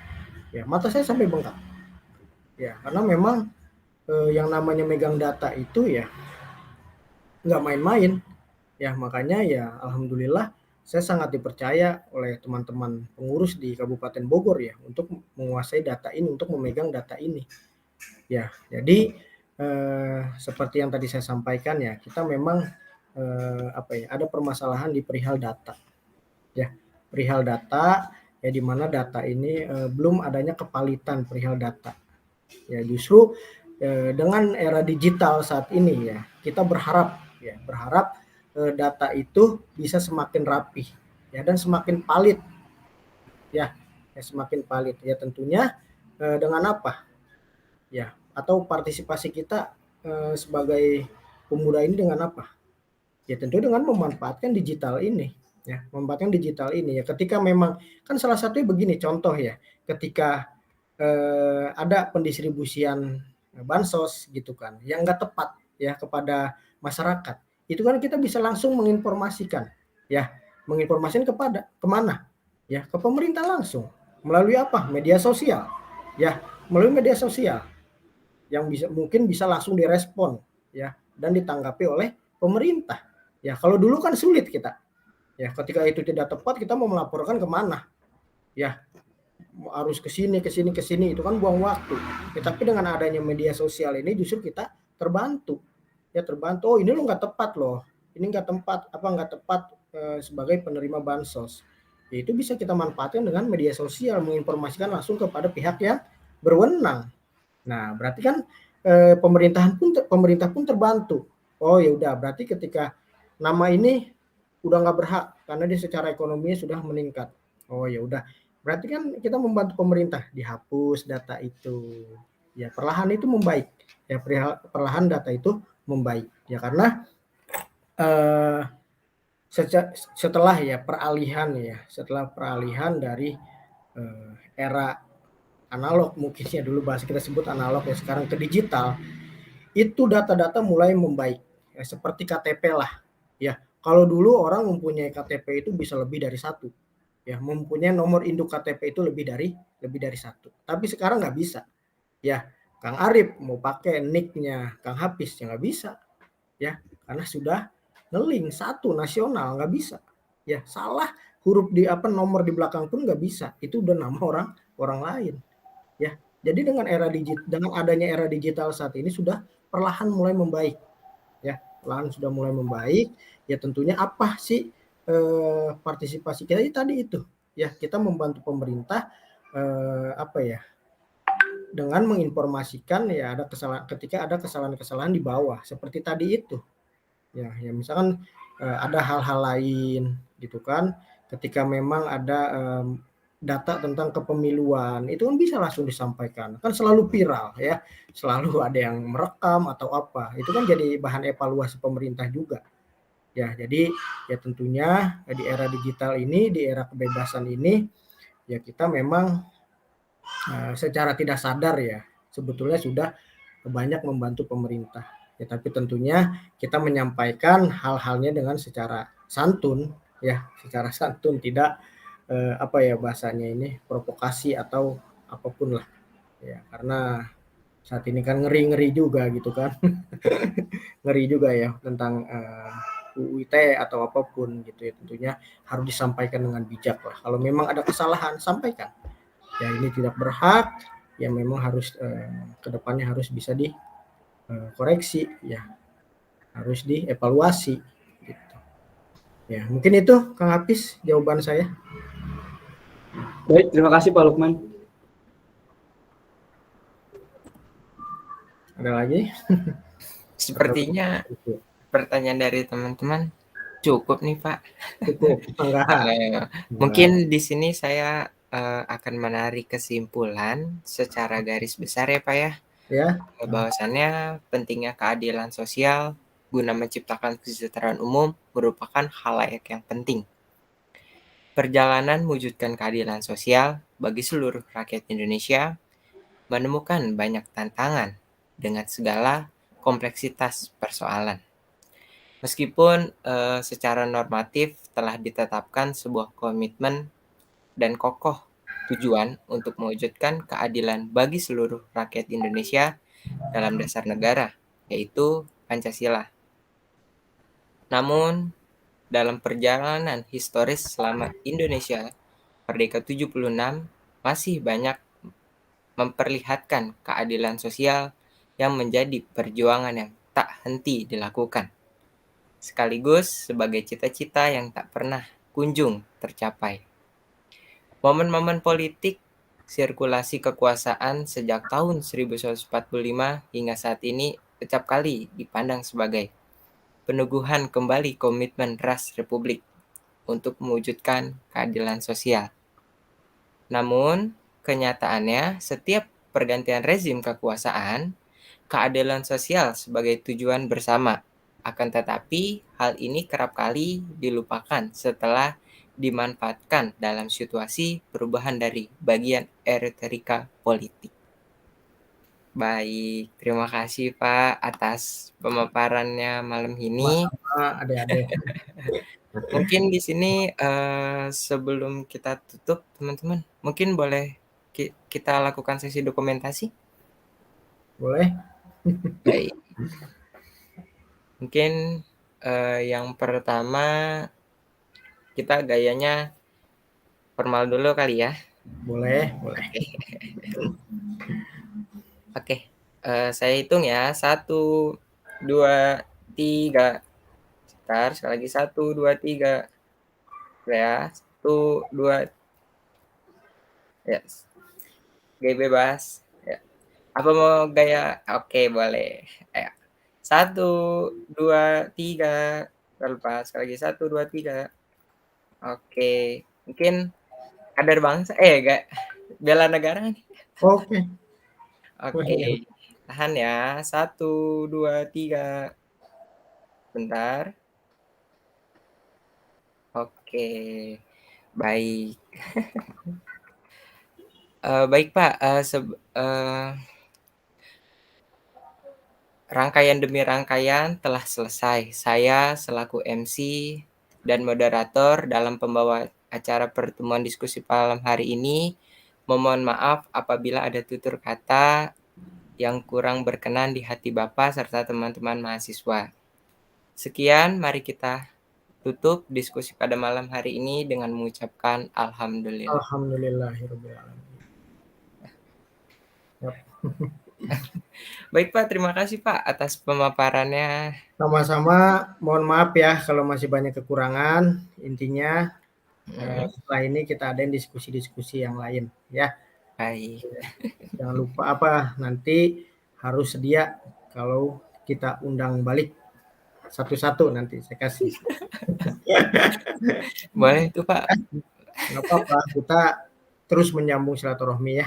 Ya, mata saya sampai bengkak. Ya, karena memang yang namanya megang data itu ya nggak main-main. Ya, makanya ya alhamdulillah saya sangat dipercaya oleh teman-teman pengurus di Kabupaten Bogor ya untuk menguasai data ini, untuk memegang data ini. Ya, jadi seperti yang tadi saya sampaikan ya, kita memang ada permasalahan di perihal data. Ya, perihal data ya, di mana data ini belum adanya kepalitan perihal data. Ya, justru dengan era digital saat ini ya, kita berharap data itu bisa semakin rapi ya dan semakin valid ya, semakin valid ya, tentunya dengan apa ya, atau partisipasi kita sebagai pemuda ini dengan apa ya, tentu dengan memanfaatkan digital ini ya, memanfaatkan digital ini ya. Ketika memang kan salah satunya begini contoh ya, ketika ada pendistribusian bansos gitu kan yang nggak tepat ya kepada masyarakat, itu kan kita bisa langsung menginformasikan ya, menginformasikan kepada kemana ya, ke pemerintah langsung melalui apa, media sosial ya, melalui media sosial yang mungkin bisa langsung direspon ya dan ditanggapi oleh pemerintah ya. Kalau dulu kan sulit kita ya, ketika itu tidak tepat kita mau melaporkan kemana ya, harus ke sini itu kan buang waktu ya. Tapi dengan adanya media sosial ini justru kita terbantu ya, terbantu. Oh, ini lo nggak tepat loh, ini nggak tepat sebagai penerima bansos ya, itu bisa kita manfaatkan dengan media sosial, menginformasikan langsung kepada pihak yang berwenang. Nah, berarti kan pemerintah pun terbantu. Oh ya udah, berarti ketika nama ini udah nggak berhak karena dia secara ekonominya sudah meningkat. Oh ya udah, berarti kan kita membantu pemerintah, dihapus data itu. Ya, perlahan itu membaik. Ya, perlahan data itu membaik. Ya, karena setelah peralihan dari era analog, mungkin ya dulu bahasa kita sebut analog ya, sekarang ke digital, itu data-data mulai membaik ya, seperti KTP lah ya. Kalau dulu orang mempunyai KTP itu bisa lebih dari satu ya, mempunyai nomor induk KTP itu lebih dari satu, tapi sekarang nggak bisa ya. Kang Arif mau pakai nicknya Kang Hafiz ya nggak bisa ya, karena sudah ngeling satu nasional, nggak bisa ya. Salah huruf di nomor di belakang pun nggak bisa, itu udah nama orang lain ya. Jadi dengan adanya era digital saat ini sudah perlahan mulai membaik ya, perlahan sudah mulai membaik ya. Tentunya apa sih partisipasi kita tadi itu ya, kita membantu pemerintah dengan menginformasikan ya ketika ada kesalahan-kesalahan di bawah seperti tadi itu. Ya misalkan ada hal-hal lain gitu kan, ketika memang ada data tentang kepemiluan itu kan bisa langsung disampaikan, kan selalu viral ya, selalu ada yang merekam atau apa, itu kan jadi bahan evaluasi pemerintah juga. Ya jadi ya tentunya di era digital ini, di era kebebasan ini, ya kita memang secara tidak sadar ya sebetulnya sudah banyak membantu pemerintah. Ya, tapi tentunya kita menyampaikan hal-halnya dengan secara santun ya, secara santun, tidak apa ya bahasanya ini, provokasi atau apapun lah. Ya, karena saat ini kan ngeri-ngeri juga gitu kan. Ngeri juga ya tentang UU ITE atau apapun gitu ya, tentunya harus disampaikan dengan bijak lah. Kalau memang ada kesalahan sampaikan. Ya ini tidak berhak, ya memang harus kedepannya harus bisa dikoreksi ya, harus dievaluasi gitu. Ya mungkin itu Kang Hafiz jawaban saya. Baik, terima kasih Pak Lukman. Ada lagi? Sepertinya pertanyaan dari teman-teman cukup nih Pak. Cukup. Mungkin di sini saya akan menarik kesimpulan secara garis besar ya Pak ya. Ya. Bahwasannya pentingnya keadilan sosial guna menciptakan kesejahteraan umum merupakan halayak yang penting. Perjalanan mewujudkan keadilan sosial bagi seluruh rakyat Indonesia menemukan banyak tantangan dengan segala kompleksitas persoalan. Meskipun secara normatif telah ditetapkan sebuah komitmen dan kokoh tujuan untuk mewujudkan keadilan bagi seluruh rakyat Indonesia dalam dasar negara, yaitu Pancasila. Namun, dalam perjalanan historis selama Indonesia Merdeka 76, masih banyak memperlihatkan keadilan sosial yang menjadi perjuangan yang tak henti dilakukan, sekaligus sebagai cita-cita yang tak pernah kunjung tercapai. Momen-momen politik sirkulasi kekuasaan sejak tahun 1945 hingga saat ini acap kali dipandang sebagai peneguhan kembali komitmen ras Republik untuk mewujudkan keadilan sosial. Namun, kenyataannya setiap pergantian rezim kekuasaan, keadilan sosial sebagai tujuan bersama. Akan tetapi, hal ini kerap kali dilupakan setelah dimanfaatkan dalam situasi perubahan dari bagian retorika politik. Baik, terima kasih Pak atas pemaparannya malam ini. Adik-adik. Mungkin di sini sebelum kita tutup teman-teman, mungkin boleh kita lakukan sesi dokumentasi? Boleh. Baik. Mungkin yang pertama kita gayanya formal dulu kali ya. Boleh. Oke, saya hitung ya. 1, 2, 3. Sebentar, sekali lagi 1, 2, 3. Ya, 1, 2. Ya. Gaya bebas. Ya. Apa mau gaya? Oke, boleh. Ya. 1, 2, 3. Terlepas. Sekali lagi 1, 2, 3. Oke, mungkin kader bangsa enggak, bela negara nih. Oke. Oke, tahan ya. 1, 2, 3. Bentar. Oke, baik. Baik Pak, rangkaian demi rangkaian telah selesai. Saya selaku MC dan moderator dalam pembawa acara pertemuan diskusi malam hari ini memohon maaf apabila ada tutur kata yang kurang berkenan di hati Bapak serta teman-teman mahasiswa. Sekian, mari kita tutup diskusi pada malam hari ini dengan mengucapkan Alhamdulillah. Alhamdulillahirabbil alamin. Baik Pak, terima kasih Pak atas pemaparannya. Sama-sama, mohon maaf ya kalau masih banyak kekurangan. Intinya setelah ini kita adain diskusi-diskusi yang lain ya. Baik. Jangan lupa nanti harus sedia kalau kita undang balik satu-satu nanti saya kasih. Boleh tuh Pak. Nggak apa-apa, kita terus menyambung silaturahmi ya.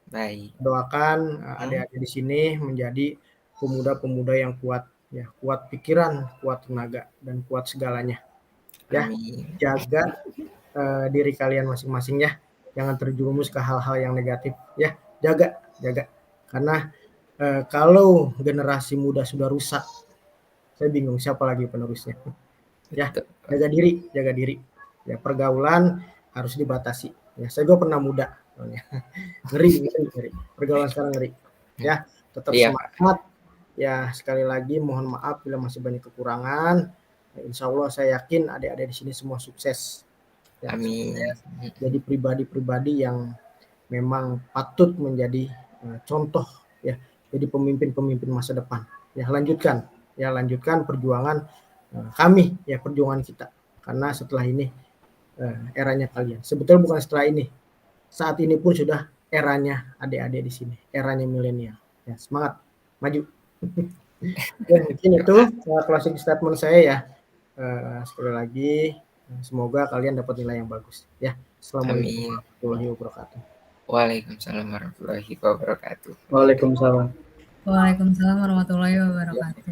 Baik. Doakan adik-adik di sini menjadi pemuda-pemuda yang kuat ya, kuat pikiran, kuat tenaga dan kuat segalanya. Ya, Amin. jaga diri kalian masing-masing ya. Jangan terjerumus ke hal-hal yang negatif ya. Jaga. Karena kalau generasi muda sudah rusak, saya bingung siapa lagi penerusnya. Ya, jaga diri. Ya, pergaulan harus dibatasi. Ya, saya juga pernah muda. Ngeri. Pergaulan sekarang ngeri. Ya, tetap Iya, semangat. Ya, sekali lagi mohon maaf bila masih banyak kekurangan. Insya Allah saya yakin adik-adik di sini semua sukses. Ya, Amin. jadi pribadi-pribadi yang memang patut menjadi contoh ya, jadi pemimpin-pemimpin masa depan. Ya, lanjutkan perjuangan kami ya, perjuangan kita. Karena setelah ini eranya kalian. Sebetulnya bukan setelah ini. Saat ini pun sudah eranya adik-adik di sini, eranya milenial. Ya, semangat, maju. Ya, mungkin itu closing statement saya ya. Sekali lagi semoga kalian dapat nilai yang bagus ya. Assalamualaikum warahmatullahi wabarakatuh. Waalaikumsalam warahmatullahi wabarakatuh. Waalaikumsalam. Waalaikumsalam warahmatullahi wabarakatuh.